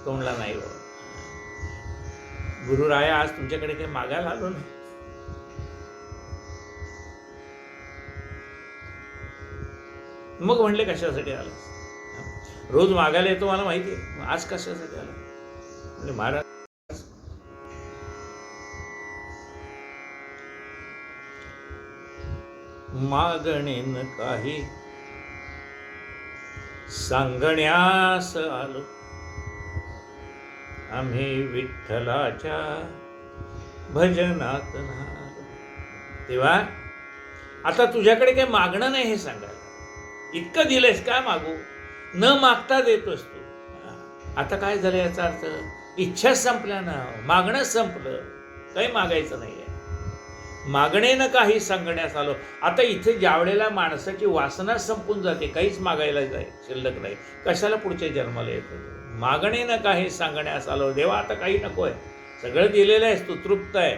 Speaker 1: तो म्हणला, नाही बाबा गुरु राया आज तुमच्याकडे काही मागायला आलो नाही. मग म्हणले, कशासाठी आलास? रोज मागायला येतो मला माहिती आहे, आज कशासाठी आला? म्हणजे महाराज मागणेन काही सांगण्यास आलो आम्ही विठ्ठलाच्या भजनात नालो. तेव्हा आता तुझ्याकडे काही मागणं नाही हे सांगायला. इतकं दिलंयस, काय मागू? न मागता देतोस तू. आता काय झालं याचा अर्थ? इच्छा संपल्या ना, मागणं संपलं, काही मागायचं नाही आहे. मागणेनं काही सांगण्यास आलो. आता इथे ज्या वेळेला माणसाची वासना संपून जाते, काहीच मागायला जाय शिल्लक नाही, कशाला पुढच्या जन्माला येतो? मागणेनं काही सांगण्यास आलो. देवा आता काही नको आहे, सगळं दिलेलं आहेस तू, तृप्त आहे.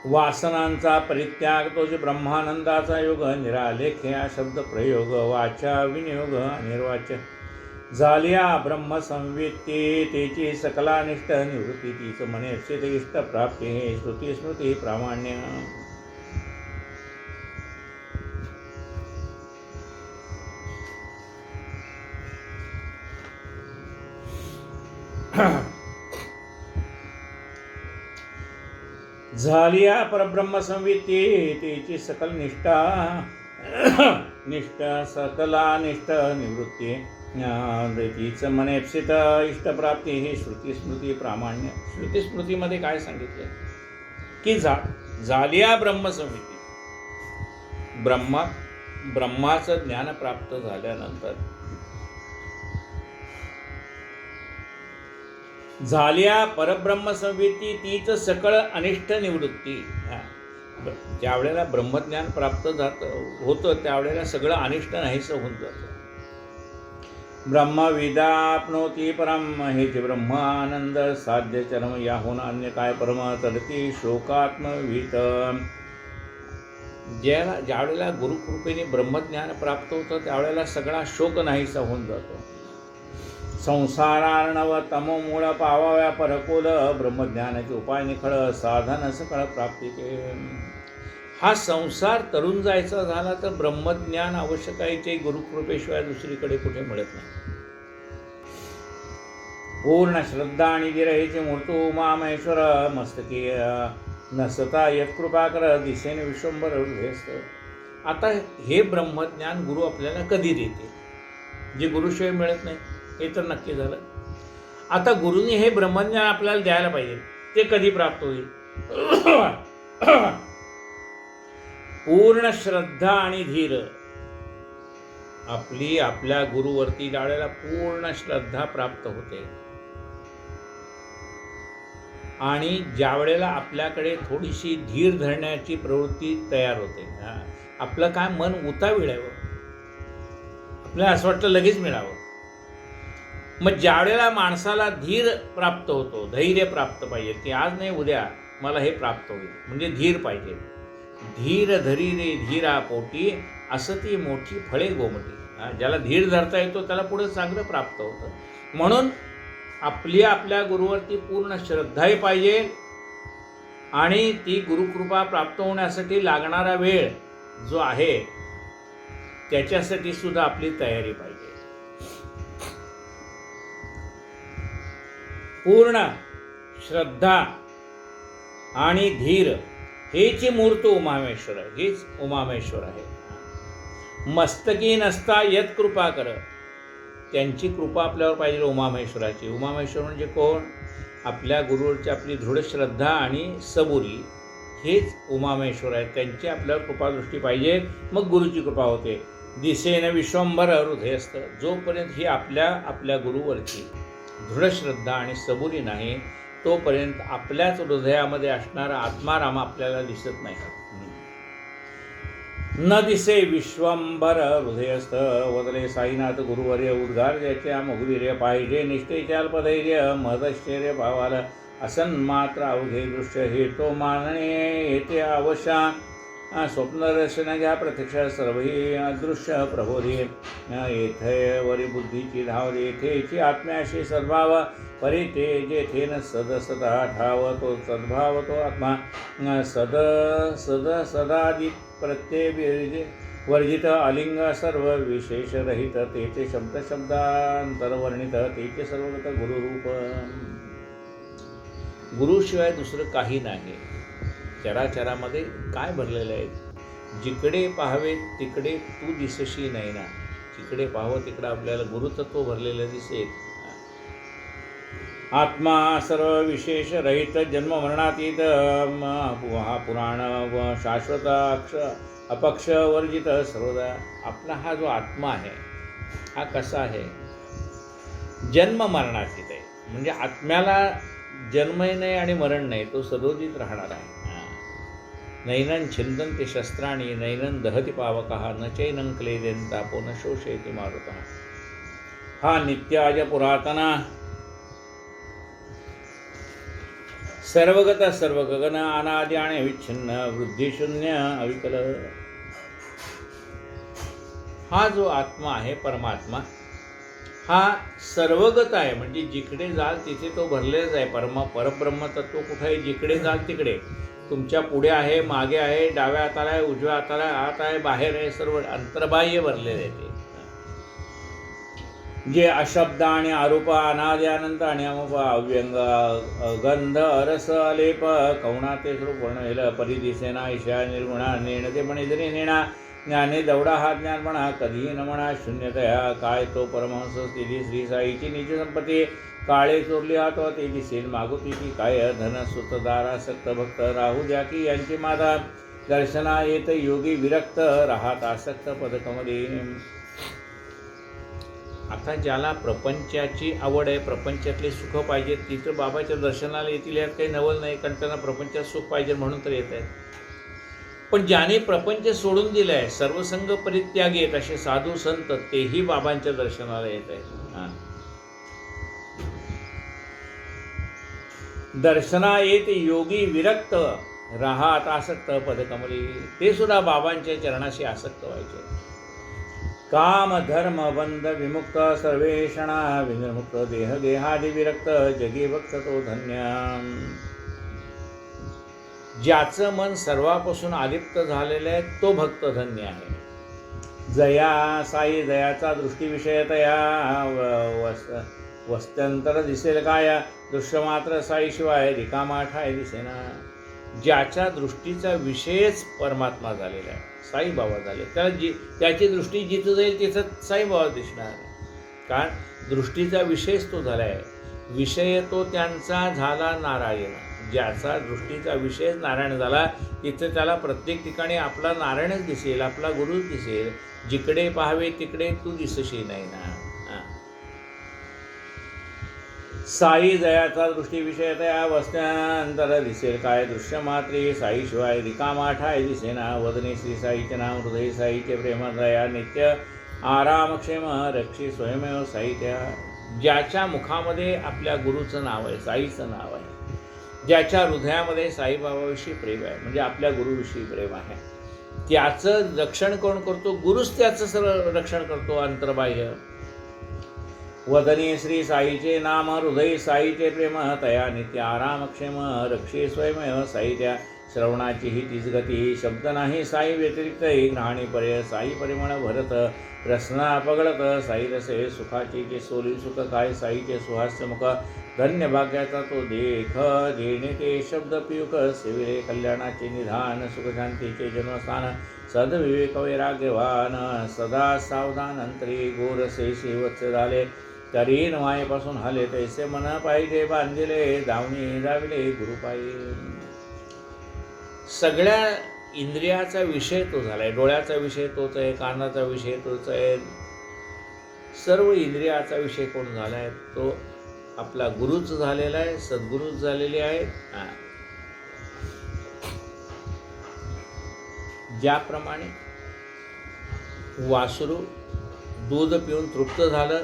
Speaker 1: वासनांचा परित्याग तोच ब्रह्मानंदाचा योग. निरालेख्य शब्द प्रयोग वाचा विनियोग अनिर्वाच्य. झालिया ब्रह्मसंवित्ती तेची सकलानिष्ठ निवृत्ती. तीच मने स्थित इष्ट प्राप्ती श्रुती स्मृती प्रामाण्य. झालिया परब्रह्म संवित्ती तेची सकल निष्ठा निष्ठा सकला निष्ठ निवृत्ती. तीच मनेप्सित इष्टप्राप्ती ही श्रुती स्मृती प्रामाण्य. श्रुती स्मृतीमध्ये काय सांगितलं की झालिया ब्रह्मसंवित्ती, ब्रह्माचं ज्ञान प्राप्त झाल्यानंतर झाल्या परब्रह्म संवेती तीच सकळ अनिष्ट निवृत्ती. ज्या वेळेला ब्रह्मज्ञान प्राप्त होतं त्यावेळेला सगळं अनिष्ट नाहीसं होऊन जातं. ब्रह्मविदाप्नोती परम हेचे ब्रह्मानंद साध्य चरम याहून अन्य काय परम तडती शोकात्मवित. ज्या वेळेला गुरुकृपेने ब्रह्मज्ञान प्राप्त होतं त्यावेळेला सगळा शोक नाहीसा होऊन जातो. संसारार्णव तमो मूळ पावाव्या परकोल ब्रह्मज्ञानाचे उपाय निखळ साधन सकळ प्राप्तीचे. हा संसार तरुण जायचा झाला तर ब्रह्मज्ञान आवश्यक आहे, ते गुरुकृपेशिवाय दुसरीकडे कुठे मिळत नाही. पूर्ण श्रद्धा आणि गिरहेचे मूर्त उमा महेश्वर मस्तकी नसता यत्कृपा कर दिसेने विश्वंभर हृदयस्थ. आता हे ब्रह्मज्ञान गुरु आपल्याला कधी देते, जे गुरुशिवाय मिळत नाही हे तर नक्की झालं. आता गुरुनी हे ब्रह्मज्ञान आपल्याला द्यायला पाहिजे, ते कधी प्राप्त होईल? पूर्ण श्रद्धा आणि धीर. आपल्या गुरुवरती ज्यावेळेला पूर्ण श्रद्धा प्राप्त होते आणि ज्या वेळेला आपल्याकडे थोडीशी धीर धरण्याची प्रवृत्ती तयार होते, आपलं काय मन उताविळावं, आपल्याला असं वाटतं लगेच मिळावं. मग ज्या वेळेला माणसाला धीर प्राप्त होतो, धैर्य प्राप्त पाहिजे की आज नाही उद्या मला हे प्राप्त होईल, म्हणजे धीर पाहिजे. धीर धरी रे धीरा पोटी असं ती मोठी फळे गोमटी. ज्याला धीर धरता येतो त्याला पुढे चांगलं प्राप्त होतं. म्हणून आपल्या गुरुवरती पूर्ण श्रद्धाही पाहिजे आणि ती गुरुकृपा प्राप्त होण्यासाठी लागणारा वेळ जो आहे त्याच्यासाठी सुद्धा आपली तयारी पाहिजे. पूर्ण श्रद्धा आणि धीर हेच मूर्त उमामेश्वर आहे, हेच उमामेश्वर आहे. मस्तकी नसता यत कृपा कर. त्यांची कृपा आपल्यावर पाहिजे उमामेश्वराची. उमामेश्वर म्हणजे कोण? आपल्या गुरुवरची आपली दृढ श्रद्धा आणि सबुरी हेच उमामेश्वर आहेत. त्यांची आपल्यावर कृपादृष्टी पाहिजे, मग गुरुची कृपा होते. दिसेन विश्वंभर हृदयस्थ. जोपर्यंत ही आपल्या गुरुवरची दृढ श्रद्धा आणि सबुरी नाही तोपर्यंत आपल्याच हृदयामध्ये असणारा आत्माराम आपल्याला दिसत नाही. न दिसे विश्वंभर हृदयस्थ. वदले साईनाथ गुरुवर्य उद्गार ज्याच्या मगवीर्य पाहिजे निष्ठेचे अल्पधैर्य महदश्चर्य भावाला असन मात्र अवघे दृश्य हे तो मानणे येते अवश्य. स्वप्नदर्शन घ्या प्रत्यक्ष सर्वही अदृश्य प्रबोधी. येथे वरी बुद्धीची धाव येथेची आत्म्याशी सद्भाव परी ते जेथे न सदा ठाव तो सद्भाव तो आत्मा सदादी प्रत्यय वर्जित अलिंग सर्व विशेष रहित तेचे शब्दांतरवर्णित तेचे सर्वगत गुरुरूप. गुरुशिवाय दुसरं काही नाही. चराचरामध्ये काय भरलेलं आहे? जिकडे पाहावे तिकडे तू दिसशी नाही ना. जिकडे पाहावं तिकडे आपल्याला गुरुतत्व भरलेलं दिसेल. आत्मा सर्व विशेष रहित जन्म मरणातीत हा पुराण व शाश्वत अपक्ष वर्जित सर्वदा. आपला हा जो आत्मा आहे हा कसा आहे? जन्म मरणातीत आहे. म्हणजे आत्म्याला जन्मही नाही आणि मरण नाही, तो सदोदित राहणार आहे. नैनं छिंदन्ति शस्त्राणि नैनं दहति पावकः न चैनं क्लेदेन तापो न शोषयति मारुतः. हा नित्याज पुरातना सर्वगत सर्वगगन अनादि आणि अविच्छिन्न वृद्धिशून्य अविकल. हा जो आत्मा आहे परमात्मा हा सर्वगत आहे. म्हणजे जिकडे जाल तिथे तो भरलेलाच आहे. परब्रह्म तत्व कुठे आहे? जिकडे जाल तिकडे. तुमच्या पुढे आहे, मागे आहे, डाव्या हाताला आहे, उजव्या हाताला आहे, आत आहे, बाहेर आहे, सर्व अंतर्बाह्य भरलेले आहे. ते जे अशब्द आणि आरोप अनादि अनंत आणि अमुप अव्यंग गंध रस अलेप कवणा ते स्वरूप वर्णवेल परिदिसेना ईशा निर्गुणा नेण ते म्हणे जरी नेणा ज्ञाने दौडा हा ज्ञान म्हणा कधीही न म्हणा शून्यतया. काय तो परमहंस स्थिती श्री साईची निज संपत्ती काळे चोरली हातो ते दिसेल मागुतीची काय धन सुतदारा सक्त भक्त राहू द्या की यांची माता दर्शना येत योगी विरक्त राहत आसक्त पदकमली. आता ज्याला प्रपंचाची आवड आहे, प्रपंचातले सुख पाहिजे, तिथं बाबाच्या दर्शनाला येतील, यात काही नवल नाही, कारण त्यांना प्रपंचात सुख पाहिजे म्हणून तर येत आहेत. पण ज्याने प्रपंच सोडून दिलं आहे, सर्वसंग परित्यागी आहेत असे साधू संत, तेही बाबांच्या दर्शनाला येत आहेत. दर्शना येत योगी विरक्त राहत आसक्त पदकमली. ते सुद्धा बाबांच्या चरणाशी आसक्त व्हायचे. काम धर्म बंध विमुक्त सर्वेषणा विनिर्मुक्त देह गेहादि विरक्त जगी भक्त तो धन्य. ज्याचं मन सर्वापासून आलिप्त झालेलं आहे तो भक्त धन्य आहे. जया साई जयाचा दृष्टीविषयतया वस्त्यांतर दिसेल काय, दृश्य मात्र साई शिवाय रिकामा ठाय दिसेना. ज्याच्या दृष्टीचा विषयच परमात्मा झालेला आहे, साईबाबा झाले, त्याला त्याची दृष्टी जिथं जाईल तिथं साईबाबा दिसणार. कारण दृष्टीचा विषयच तो झाला आहे. विषय तो त्यांचा झाला नारायण. ज्याचा दृष्टीचा विषयच नारायण झाला तिथं त्याला प्रत्येक ठिकाणी आपला नारायणच दिसेल, आपला गुरुच दिसेल. जिकडे पाहावे तिकडे तू दिसशी नाही ना. साई जयाचा दृष्टी विषय तया वस्त्यांतर दिसेल काय, दृश्य मात्री साई शिवाय रिकामा ठाय दिसेना. वदने श्री साईचे नाम, हृदय साईचे प्रेम, दया नित्य आराम क्षेम रक्षी स्वयमेव साईच्या. ज्याच्या मुखामध्ये आपल्या गुरुचं नाव आहे, साईचं नाव आहे, ज्याच्या हृदयामध्ये साईबाबाविषयी प्रेम आहे, म्हणजे आपल्या गुरुविषयी प्रेम आहे, त्याचं रक्षण कोण करतो? गुरुच त्याचं सर्व रक्षण करतो अंतर्बाह्य. वदनी श्री साईचे नाम, हृदय साईचे प्रेम, तया नित्य आराम क्षेम रक्षे स्वयमेव साईच्या. श्रवणाची ही तीच गती, शब्द नाही साई व्यतिरिक्त, घ्राणी पर्य साई परिमळ भरत, रसना पगळत साई रसे सुखाची जे सोली सुख काय, साईचे सुहास्य मुख धन्य भाग्याचा तो देख, देणे ते शब्द पियुक सेविले कल्याणाचे निधान, सुखशांतीचे जन्मस्थान सद्विवेक वैराग्यवान, सदा सावधान अंतरी गोरसे शेवच झाले, तरी मायेपासून हाले तैसे मन पाहिजे बांधिले, धावणी धाविले गुरुपायी. सगळ्या इंद्रियाचा विषय तो झाला आहे. डोळ्याचा विषय तोच आहे, कानाचा विषय तोच आहे, सर्व इंद्रियाचा विषय कोण झाला आहे? तो आपला गुरुच झालेला आहे, सद्गुरूच झालेले आहेत. ज्याप्रमाणे वासरू दूध पिऊन तृप्त झालं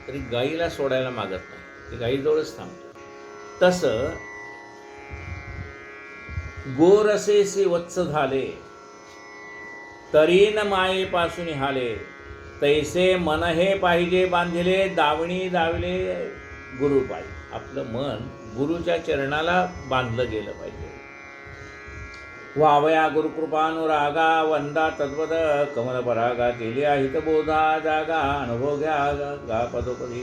Speaker 1: तरी गाईला सोडायला मागत नाही, ते गाईजवळच थांबतो. तसं गोरसेसी वत्स झाले तरी न मायेपासून हाले, तैसे मन हे पाहिजे बांधिले, दावणी दाविले गुरुपायी. आपलं मन गुरुच्या चरणाला बांधलं गेलं पाहिजे. वावया गुरुकृपानुरागा वंदा तद्वद कमलपरागा, केली हितबोधा जागा अनुभव घ्या गा पदोपदी.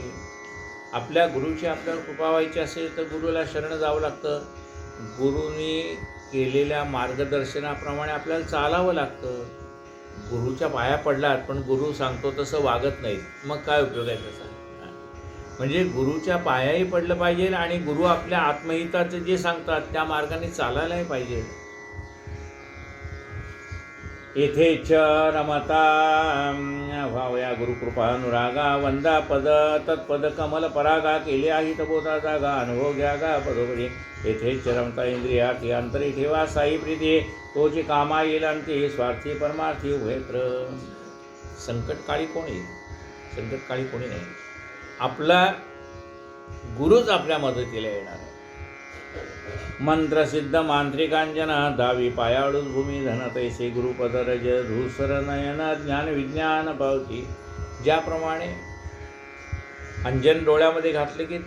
Speaker 1: आपल्या गुरुची आपल्यावर कृपा व्हायची असेल तर गुरुला शरण जावं लागतं. गुरुनी केलेल्या मार्गदर्शनाप्रमाणे आपल्याला चालावं लागतं. गुरुच्या पाया पडलात पण गुरु सांगतो तसं वागत नाहीत, मग काय उपयोग आहे त्याचा? म्हणजे गुरुच्या पायाही पडलं पाहिजे आणि गुरु आपल्या आत्महिताचं जे सांगतात त्या मार्गाने चालायलाही पाहिजे. येथेच रमता भावया गुरुकृपानुरागा वंदा पद तत्पद कमल परागा, केले आहित बोधा जागा अनुभव घ्या गा पदोपदी. येथेच रमता इंद्रियात अंतरी ठेवा साई प्रीती, तोची कामा येईल अंती स्वार्थी परमार्थी उभयत्र. संकटकाळी कोण येईल? संकटकाळी कोणी नाही. आपला गुरुच आपल्या मदतीला येणार आहे. मंत्रसिद्ध मांत्रिकांजना दावी पायाळूच भूमी धन, तैसे गुरुपद रज धूसर नयन ज्ञान विज्ञान पावती. ज्याप्रमाणे अंजन डोळ्यामध्ये घातले की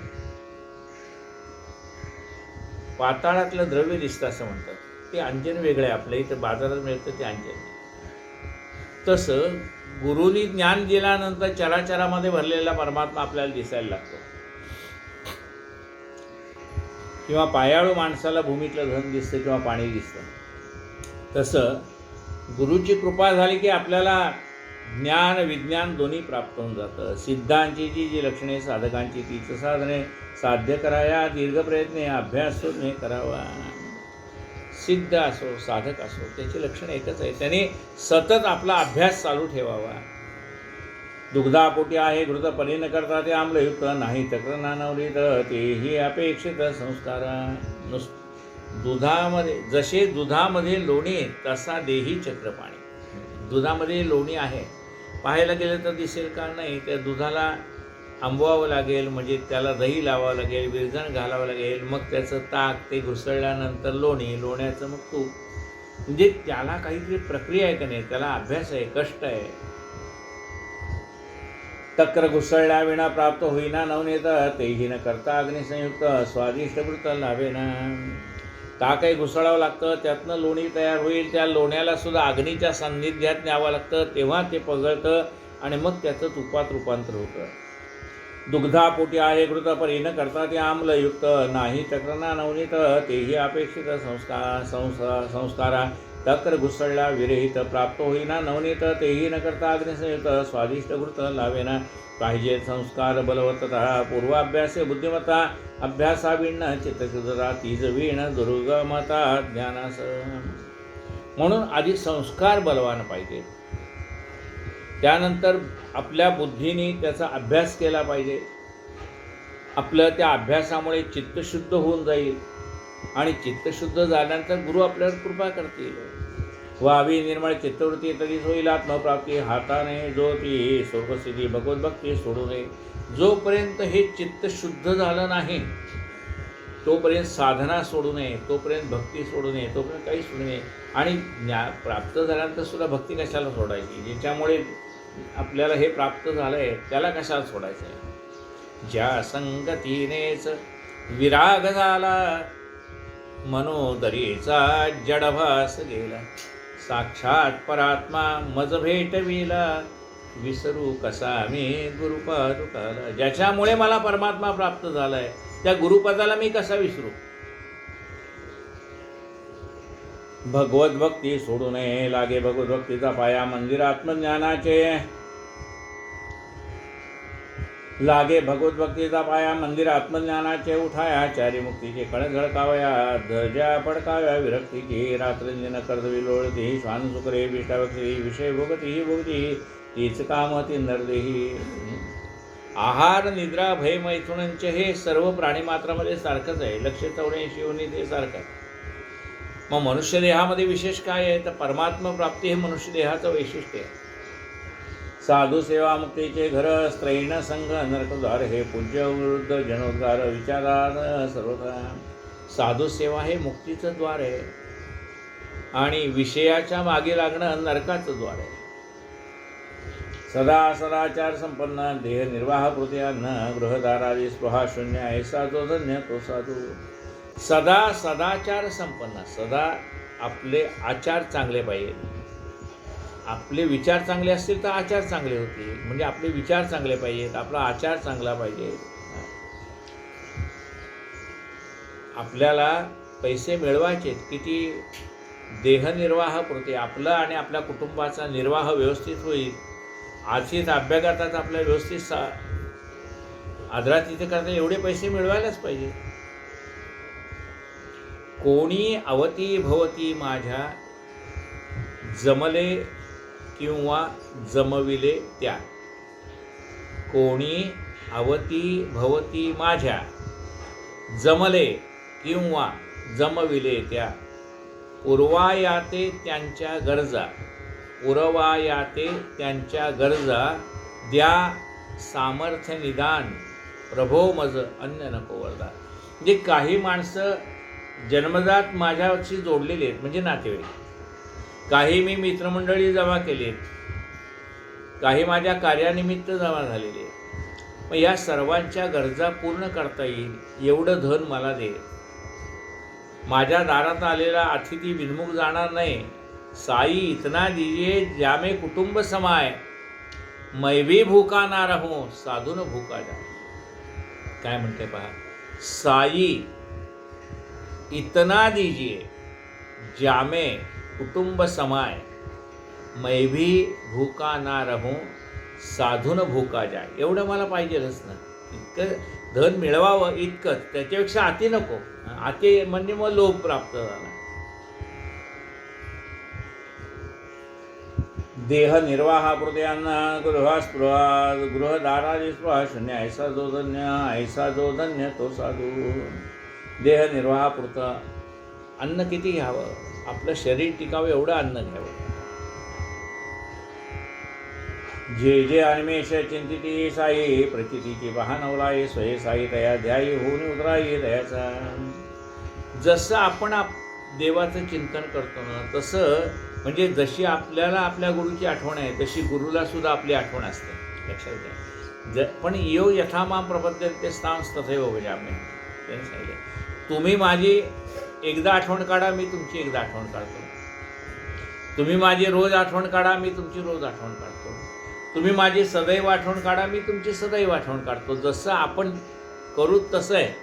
Speaker 1: पाताळातलं द्रव्य दिसतं असं म्हणतात, ते अंजन वेगळं आहे. आपल्या इथं बाजारात मिळतं ते अंजन. तसं गुरुनी ज्ञान दिल्यानंतर चराचरामध्ये भरलेला परमात्मा आपल्याला दिसायला लागतो. किंवा पायाळू माणसाला भूमीतलं धन दिसतं किंवा पाणी दिसतं. तसं गुरुची कृपा झाली की आपल्याला ज्ञान विज्ञान दोन्ही प्राप्त होऊन जातं. सिद्धांची जी लक्षणे साधकांची तीच साधने साध्य कराया दीर्घ प्रयत्ने अभ्यास शोधणे करावा. सिद्ध असो साधक असो त्याची लक्षणं एकच आहे. त्याने सतत आपला अभ्यास चालू ठेवावा. दुग्धापोटी आहे घृत परी न करता ते आम्लयुक्त नाही तक्र नानवरीत तेही अपेक्षित संस्कार. दुधामध्ये जसे दुधामध्ये लोणी तसा देही चक्रपाणी. दुधामध्ये लोणी आहे, पाहायला गेलं तर दिसेल का नाही, त्या दुधाला आंबवावं लागेल, म्हणजे त्याला दही लावावं लागेल, विरजण घालावं लागेल, मग त्याचं ताक, ते घुसळल्यानंतर लोणी, लोण्याचं मग तूप. म्हणजे त्याला काहीतरी प्रक्रिया आहे का नाही, त्याला अभ्यास आहे, कष्ट आहे. तक्र घुसळल्या विना प्राप्त होईना नवनीत तेही न करता अग्निसंयुक्त स्वादिष्ट वृत्त लावेना. ताकही घुसळावं लागतं, त्यातनं लोणी तयार होईल, त्या लोण्याला सुद्धा अग्नीच्या सान्निध्यात न्यावं लागतं, तेव्हा ते पगळतं आणि मग त्याचं तुपात रूपांतर होतं. दुग्धापोटी आहे घृत परी न करता ते आम्लयुक्त नाही तक्रना नवनीत तेही अपेक्षित संस्कारा. तक्र घुसळला विरहित प्राप्त होईना नवनीत तेही न करता अग्निसंयुक्त स्वादिष्ट घृत लावेना. पाहिजे संस्कार बलवत्तता पूर्वाभ्यासे बुद्धिमत्ता अभ्यासाविण चित्तशुद्धता तीज वीण दुर्गमता ज्ञानास. म्हणून आधी संस्कार बलवान पाहिजे, त्यानंतर आपल्या बुद्धीने त्याचा अभ्यास केला पाहिजे. आपलं त्या अभ्यासामुळे चित्तशुद्ध होऊन जाईल आणि चित्तशुद्ध झाल्यानंतर गुरु आपल्यावर कृपा करतील. व्हावी निर्मळ चित्तवृत्ती तरी होईल आत्मप्राप्ती हाताने जो ती स्वर्गस्थिती भगवतभक्ती सोडू नये. जोपर्यंत हे चित्त शुद्ध झालं नाही तोपर्यंत साधना सोडू नये, तोपर्यंत भक्ती सोडू नये, तोपर्यंत काही सोडू नये. आणि ज्ञान प्राप्त झाल्यानंतर सुद्धा भक्ती कशाला सोडायची? ज्याच्यामुळे आपल्याला हे प्राप्त झालं आहे त्याला कशाला सोडायचं आहे? ज्या संगतीनेच विराग झाला मनोदरीचा जडभास गेला. साक्षात परात्मा मज भेटविला विसरू कसा मी गुरुपादुकाला. ज्याच्यामुळे मला परमात्मा प्राप्त झालाय त्या गुरुपदाला मी कसा विसरू? भगवत भक्ती सोडू नये लागे भगवत भक्तीचा पाया मंदिर आत्मज्ञानाचे. लागे भगवत भक्तीचा पाया मंदिर आत्मज्ञानाचे. उठाया चारी मुक्तीचे कण झळकावया ध्वजा पडकाव्या विरक्तीची. रात्रंदिन कर्दवी लोळती श्वान सुकरे विष्टावक्षी विषय भोगती ही भोगती तीच काम ती नरदेही. आहार निद्रा भय मैथुनांचे हे सर्व प्राणीमात्रामध्ये सारखंच आहे. 184 योनी ते सारखं आहे. मग मनुष्य देहामध्ये विशेष काय आहे तर परमात्मा प्राप्ती हे मनुष्य देहाचं वैशिष्ट्य आहे. साधू सेवा मुक्तीचे घर स्त्रैण संघ नरकद्वार हे पूज्य वृद्ध जनोद्गार विचारार सर्वथा. साधू सेवा हे मुक्तीचं द्वार आहे आणि विषयाच्या मागे लागणं नरकाचं द्वार आहे. सदा सदाचार संपन्न देह निर्वाह कृती अन्न गृहदारादी स्पृहा शून्य ऐसा जो धन्य तो साधू. सदा सदाचार संपन्न, सदा आपले आचार चांगले पाहिजे. आपले विचार चांगले असतील तर आचार चांगले होतील. म्हणजे आपले विचार चांगले पाहिजेत, आपला आचार चांगला पाहिजे. आपल्याला पैसे मिळवायचे किती देहनिर्वाह पुरते आपलं आणि आपल्या कुटुंबाचा निर्वाह व्यवस्थित होईल. आर्थिक अभ्यागताचा आपल्या व्यवस्थित आदरातिथ्य करता एवढे पैसे मिळवायलाच पाहिजे. कोणी अवती भवती माझ्या जमले किंवा जमविले त्या. कोणी अवती भवती माझ्या जमले किंवा जमविले त्या. पुरवायाते त्यांच्या गरजा, पुरवायाते त्यांच्या गरजा द्या सामर्थ्य निदान प्रभो मज अन्य नको वरदान. म्हणजे काही माणसं जन्मजात माझ्याशी जोडलेले आहेत म्हणजे नातेवाईक. काही मी मित्रमंडळी जमा केली आहेत, काही माझ्या कार्यानिमित्त जमा झालेले आहेत. मग या सर्वांच्या गरजा पूर्ण करता येईल एवढं धन मला दे. माझ्या दारात आलेला अतिथी विनमुख जाणार नाही. साई इतना दीजिए ज्यामे कुटुंब समाय मैं भी भूखा ना रहूं साधून भूखा जा. काय म्हणते पहा, साई इतना दीजिए जामे कुटुंब समाय मैं भी भूखा ना रहूं साधून भूका जाय. एवढं मला पाहिजेलच ना. इतकं धन मिळवावं इतकंच, त्याच्यापेक्षा अति नको. अति म्हणजे मग लोभ प्राप्त झाला. देह निर्वाहापुरत्यान्न गृहस्पृहा गृहदारादिस्पृहा शून्य ऐसा जो धन्य तो साधू. देह निर्वाहापुरतं अन्न किती घ्यावं, आपलं शरीर टिकावं एवढं अन्न घ्यावं. जे जे अन्मेष चिंतिती साई प्रचितीची वाहनवलाय स्वये साई तया ध्यायी होऊन उतराई दयाचा. जसं आपण देवाचं चिंतन करतो ना, तसं म्हणजे जशी आपल्याला आपल्या गुरुची आठवण आहे तशी गुरुला सुद्धा आपली आठवण असते, लक्षात घ्या. पण यो यथामाम प्रपद्यन्ते स्थांस तथैव भजाम्य. त्यांनी सांगितलं, तुम्ही माझी एकदा आठवण काढा, मी तुमची एकदा आठवण काढतो. तुम्ही माझी रोज आठवण काढा, मी तुमची रोज आठवण काढतो. तुम्ही माझी सदैव आठवण काढा, मी तुमची सदैव आठवण काढतो. जसं आपण करू तसं आहे.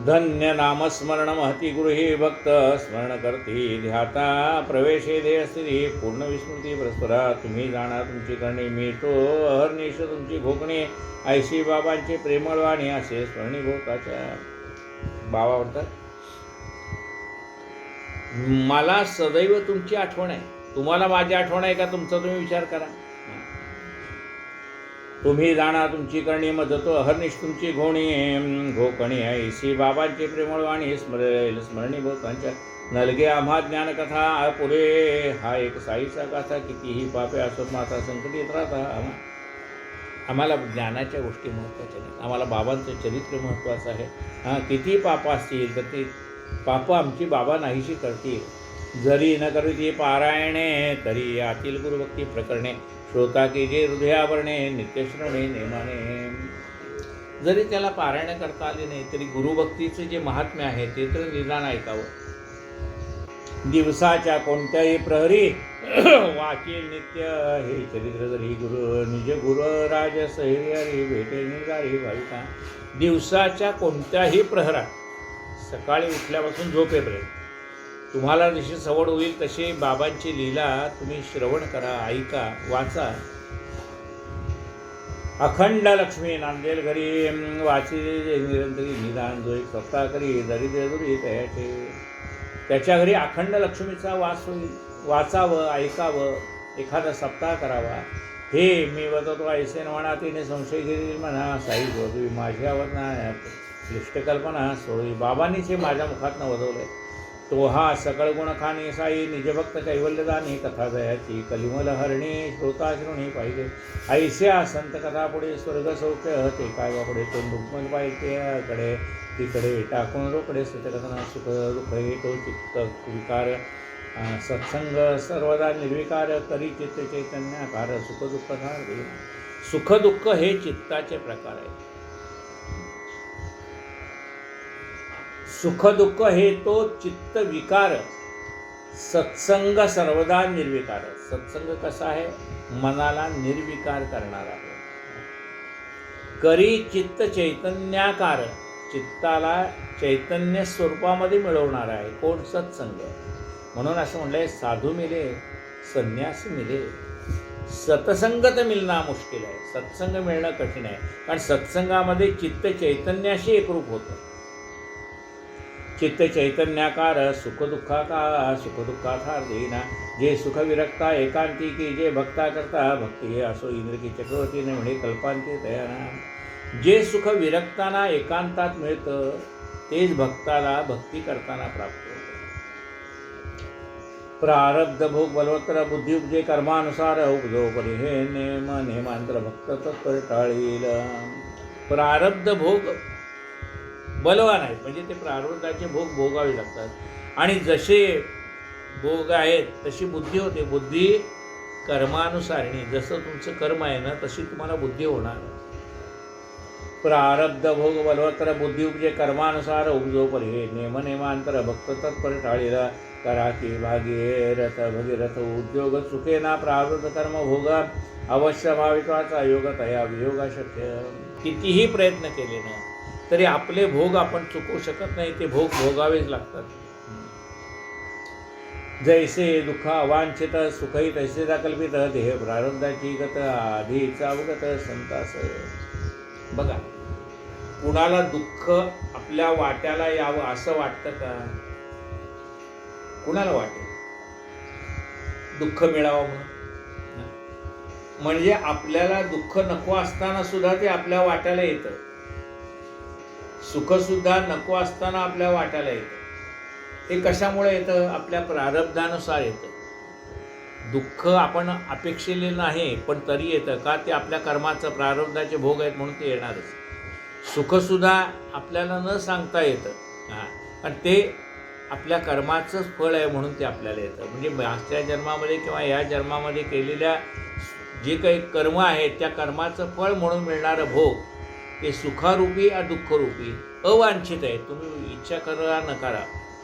Speaker 1: धन्य नामस्मरण महती गृहे भक्त स्मरण करती ध्याता प्रवेशे देहस्थिती पूर्ण विस्मृती परस्परा. तुम्ही जाणा तुमची करणे, मी तो अहर्निश तुमची भोगणे. ऐशी बाबांचे प्रेमळवाणी असे स्मरणीभोताच्या. बाबा म्हणतात, मला सदैव तुमची आठवण आहे. तुम्हाला माझी आठवण आहे का तुमचा तुम्ही विचार करा. तुम्ही जाणा तुमची करणी मज तो अहर्निश तुमची घोकणी ऐशी बाबांची प्रेमळवाणी स्मरणीभूतांच्या. नलगे आम्हा ज्ञानकथा पुरे हा एक साईचा गाथा. कितीही पापे असत माता संकटीत राहता. आम्हाला ज्ञानाच्या गोष्टी महत्त्वाच्या नाहीत, आम्हाला बाबांचं चरित्र महत्त्वाचं आहे. किती पापं असतील तर ते पापं आमची बाबा नाहीशी करतील. जरी न करू ती पारायणे तरी यातील गुरुभक्ती प्रकरणे. श्रोता की जे हृदयावरणे नित्यश्रवणे नेमाने. जरी त्याला पारायण करता आले नाही तरी गुरुभक्तीचे जे महात्म्य आहे ते तर निदान ऐकावं. दिवसाच्या कोणत्याही प्रहरी वाचील नित्य हे चरित्र जरी गुरु निज गुरु राज सहिरी भेटे निगारी भाविका. दिवसाच्या कोणत्याही प्रहरात सकाळी उठल्यापासून झोपेपर्यंत तुम्हाला जशी सवड होईल तशी बाबांची लीला तुम्ही श्रवण करा, ऐका, वाचा. अखंड लक्ष्मी नांदेल घरी वाची निरंतरी निदान जो एक सप्ताह करी दरिद्र दुरी तयाचे. त्याच्या घरी अखंड लक्ष्मीचा वास होईल. वाचावं, ऐकावं, एखादा सप्ताह करावा. हे मी वदतो ऐसे म्हणा तिने संशय घेईल म्हणा साई जोडवी माझ्यावर ना क्लिष्टकल्पना सोडवी. बाबांनीच हे माझ्या मुखातनं वदवलं आहे. तो हा सकळ गुण खाणी साई निजभक्त कैवल्यदानी कथा दयाची कलिमल हरणी श्रोताश्रुणी पाहिजे. ऐस्या संत कथा पुढे स्वर्ग सौख्य ते काय पुढे तो दुग्मल पाहिजे कडे तिकडे टाकून रोकडे सत्यकथना सुख दुःख हे तो चित्त विकार. सत्संग सर्वदा निर्विकार करी चित्त चैतन्याकार. सुख दुःख सुख दुःख हे चित्ताचे प्रकार आहेत. सुख दुःख हे तो चित्त विकार. सत्संग सर्वदा निर्विकार. सत्संग कसा आहे, मनाला निर्विकार करणारा आहे. करी चित्त चैतन्याकार, चित्ताला चैतन्य स्वरूपामध्ये मिळवणारा आहे. कोण? सत्संग. म्हणून असं म्हणलंय, साधू मिले संन्यास मिले सत्संगत मिलना मुश्किल आहे. सत्संग मिळणं कठीण आहे, कारण सत्संगामध्ये चित्त चैतन्याशी एकरूप होतं. चित्त चैतन्याकार सुख दुःखाकार देना. जे सुख विरक्ता एकांतिकी जे भक्ता करता भक्ती असो इंद्र की चक्रवर्तीने म्हणे कल्पांती तयाना. जे सुख विरक्ताना एकांतात मिळतं तेच भक्ताला भक्ती करताना प्राप्त होतं. प्रारब्ध भोग बलवत्तर बुद्धी उपजे कर्मानुसार उपजो परी हे नेम नेमांतर भक्त तत्पर टाळील. प्रारब्ध भोग बलवान आहेत, म्हणजे ते प्रारब्धाचे भोग भोगावे लागतात. आणि जसे भोग आहेत तशी बुद्धी होते. बुद्धी कर्मानुसारिणी. जसं तुमचं कर्म आहे ना तशी तुम्हाला बुद्धी होणार. प्रारब्ध भोग बलवत्तर बुद्धी उपजे कर्मानुसार उपजो परी नेम नेमांतर भक्त तत्पर टाळीला. करा की भागीरथ भगीरथ उद्योग सुखेना प्रारब्ध कर्म भोग अवश्य भावित्वाचा योग तया वियोगा शक्य. कितीही प्रयत्न केले ना तरी आपले भोग आपण चुकवू शकत नाही. ते भोग भोगावेच लागतात. जैसे दुःख अवांछित सुखही तैसे कल्पित देह प्रारब्धाची गत आधीचा अवगत संतास. बघा, कुणाला दुःख आपल्या वाट्याला यावं असं वाटतं का? कुणाला वाटेल? दुःख मिळावं म्हणून. म्हणजे आपल्याला दुःख नको असताना सुद्धा ते आपल्या वाट्याला येतं, सुख सुद्धा नको असताना आपल्या वाट्याला येतं. हे कशामुळे येतं? आपल्या प्रारब्धानुसार येतं. दुःख आपण अपेक्षेले नाही, पण तरी येतं का? ते आपल्या कर्माचं प्रारब्धाचे भोग आहेत म्हणून ते येणारच. सुखसुद्धा आपल्याला न सांगता येतं, पण ते आपल्या कर्माचंच फळ आहे म्हणून ते आपल्याला येतं. म्हणजे मागच्या जन्मामध्ये किंवा या जन्मामध्ये केलेल्या जे काही कर्म आहेत त्या कर्माचं फळ म्हणून मिळणारं भोग ते सुखारूपी या दुःखरूपी अवांछित आहे. तुम्ही इच्छा करा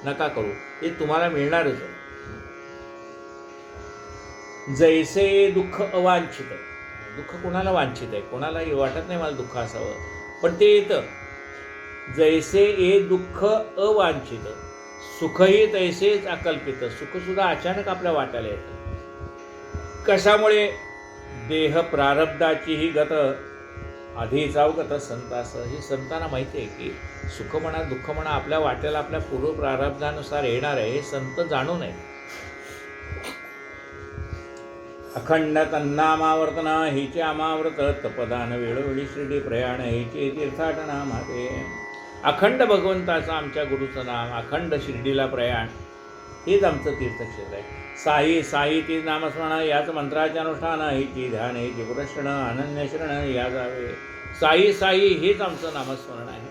Speaker 1: नका करू, ते तुम्हाला मिळणारच आहे. जैसे दुःख अवांछित. दुःख कोणाला वांछित आहे? कोणालाही वाटत नाही मला दुःख असावं, पण ते येतं. जैसे ए दुःख अवांछित, सुखही तैसेच अकल्पित. सुखसुद्धा अचानक आपल्या वाट्याला येतं. कशामुळे? देह प्रारब्धाची ही गत आधीच अवगत संतास. ही संतांना माहिती आहे की सुख म्हणा दुःख म्हणा आपल्या वाट्याला आपल्या पूर्व प्रारब्धानुसार येणार आहे. हे संत जाणून आहे. अखंड तन्नामावर्तन हिचे अमावर्त तपदान वेळोवेळी शिर्डी प्रयाण हिचे तीर्थाटना माते. अखंड भगवंताचं आमच्या गुरुचं नाम, अखंड शिर्डीला प्रयाण, हेच आमचं तीर्थक्षेत्र आहे. साई साई ती नामस्मरण, याच मंत्राचे अनुष्ठान, हिची ध्यान हिची पुरस्करण, अनन्य शरण या जावे. साई साई हेच आमचं नामस्मरण आहे,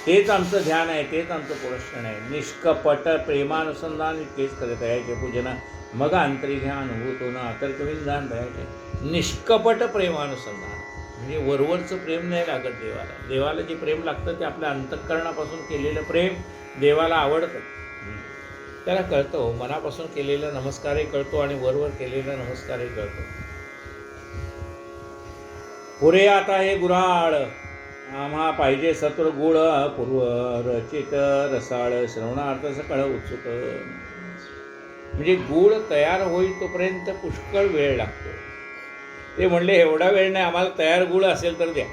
Speaker 1: तेच आमचं ध्यान आहे, तेच आमचं पुरस्करण आहे. निष्कपट प्रेमानुसंधान इतकेच करत याचे पूजन, मग अंतरी घ्या अनुभूतो ना अतर्कविंधान द्यायचे. निष्कपट प्रेमानुसंधान म्हणजे वरवरचं प्रेम नाही लागत देवाला. देवाला जे प्रेम लागतं ते आपल्या अंतःकरणापासून केलेलं प्रेम देवाला आवडतं. त्याला कळतं, मनापासून केलेला नमस्कारही कळतो आणि वरवर केलेला नमस्कारही कळतो. पुरे आता हे गुराळ आम्हा पाहिजे सत्वर गुळ, पूर्व रचित रसाळ श्रवणार्थ सकळ उत्सुक. म्हणजे गूळ तयार होईल तोपर्यंत पुष्कळ वेळ लागतो. ते म्हणले एवढा वेळ नाही, आम्हाला तयार गूळ असेल तर द्या.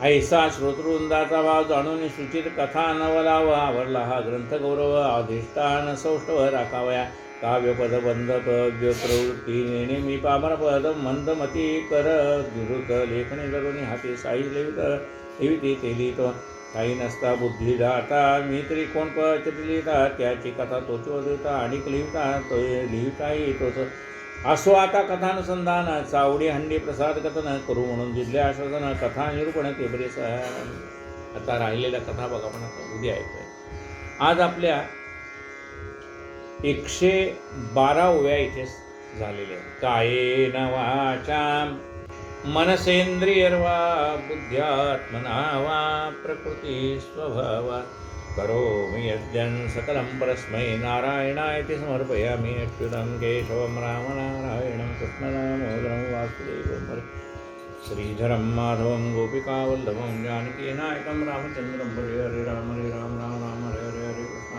Speaker 1: ऐसा श्रोतृवृंदाचा भाव जाणून सूचित कथा नवलावा आवरला हा ग्रंथ गौरव अधिष्ठान सौष्ठव राखावया. काव्यपद बंध प्रवृत्ती नेहमी पामरपद मंदमती कर विरुद्ध लेखणे करून हाती साई लिहित ते लिहितो. काही नसता बुद्धी दाता मी तरी कोण पचत लिहिता, त्याची कथा तोच वदविता आणि लिहिताही तोच. असो आता कथानुसंधान, चावडी हंडी प्रसाद कथन करू म्हणून जिल्ह्या आश्वासन, कथा निरूपण ते बरेच. आता राहिलेल्या कथा बघा पण आता उद्या ऐकूया. आज आपल्या 112 ओव्या इथे झालेल्या आहेत. कायेन वाचा मनसेंद्रियर्वा बुद्ध्यात्मना वा प्रकृती स्वभावा करोमि यद्यं सकलं परस्मै नारायणाय समर्पयामि. अच्युतं केशवं रामनारायणं कृष्णदामोदरं वासुदेवं श्रीधरं माधवं गोपिकावल्लभं जानकीनायकं रामचन्द्रं हरे हरे राम राम राम हरे हरे हरे कृष्ण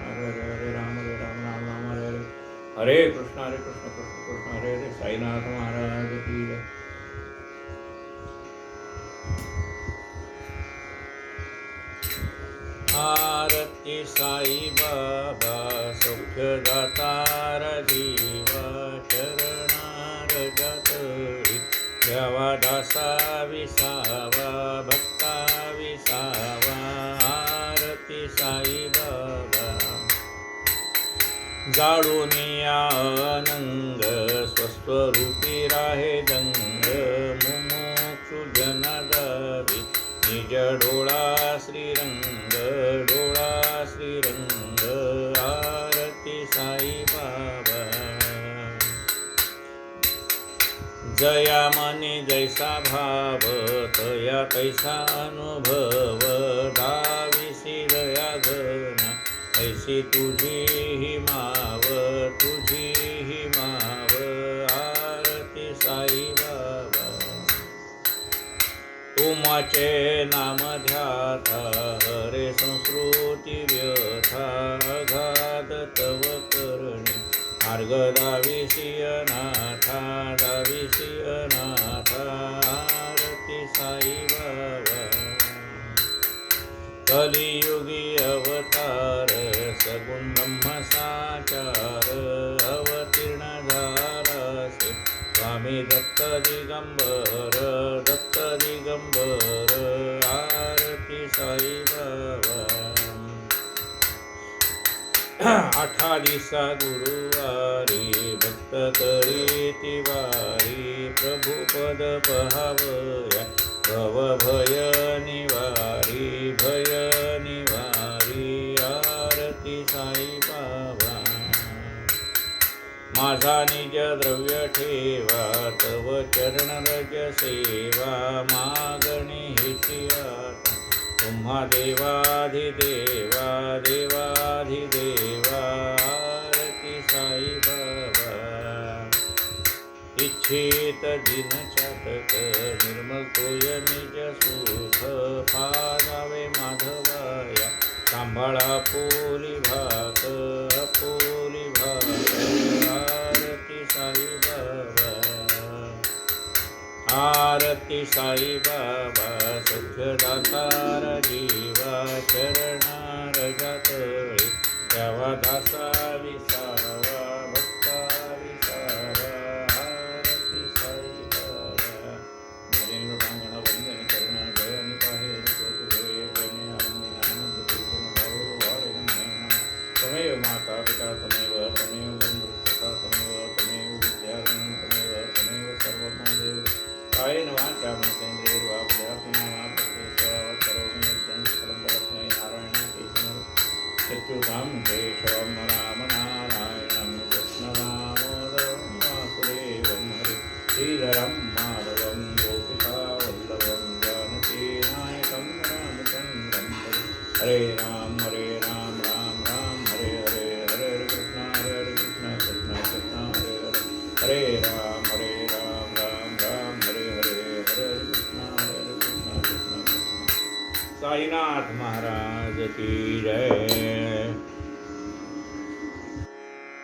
Speaker 1: हरे हरे हरे राम राम राम हरे हरे हरे कृष्ण कृष्ण हरे हरे. साईनाथ महाराज की जय. आरती साई बाबा सौख्यदातार जीवा चरणार जातळी द्यावा दासा विसावा भक्ता विसावा. आरती साई बाबा जाळून आनंद स्वस्वरूपी राहे दंग मुमुक्षु जनादावी निज डोळा श्रीरंग डोळा श्रीरंग. आरती साई बाबा जया मनी जैसा भाव तया तैसा अनुभव. दाविसी दया घन ऐसी तुझी ही माव तुझी ही माव. आरती साई बाबा तुमाचे नाम ध्याता हरे संस्कृती व्यथा अगाध तव करणी मार्ग दाविसी अनाथा दाविसी अनाथा. आरती साई बाबा कलियुगी अवतार सगुण ब्रह्मसाचार अवतीर्ण झालासे स्वामी दत्त दिगंबर आरती साई बाबा. आठा दिसा गुरुवारी भक्त करीती वारी प्रभू पद पहावया भव भय निवारी आरती साई बाबा. माझा निज द्रव्य ठेवा तव चरण रज सेवा मागणी हिची आता तुम्हा देवाधिदेवा आरती साई बाबा. इच्छित दिन चातक निर्मल तोय निज सुख पाजावे माधवाया सांभाळा पोली भात आरती साई बाबा. आरती साई बाबा सुखदातार जीवा चरणार जातळी द्यावा दासा विसावा भक्ता विसावा. आरती साई बाबा. नरेंद्र प्रांगण वंदन करुण जय निपाहे तमेव माता पिता तमेव बंधु सखा तमेव विद्याधनं तमेव सर्वं देव कायेन वाचा मनसेन्द्रियैर्वा बुद्ध्यात्मना वा प्रकृत्या करोमि यज्ञं सकलं परस्मै नारायणाय चतुर्थं केशवं रामनारायणं कृष्णदामोदरं वासुदेवं हरि श्रीधरं माधवं गोपिकावल्लभं जानकीनायकं रामचन्द्रं हरे राम राम राम हरे हरे हरे कृष्ण कृष्ण कृष्ण हरे हरे हरे राम राम राम हरे हरे हरे कृष्ण कृष्ण कृष्ण. साईनाथ महाराज की जय.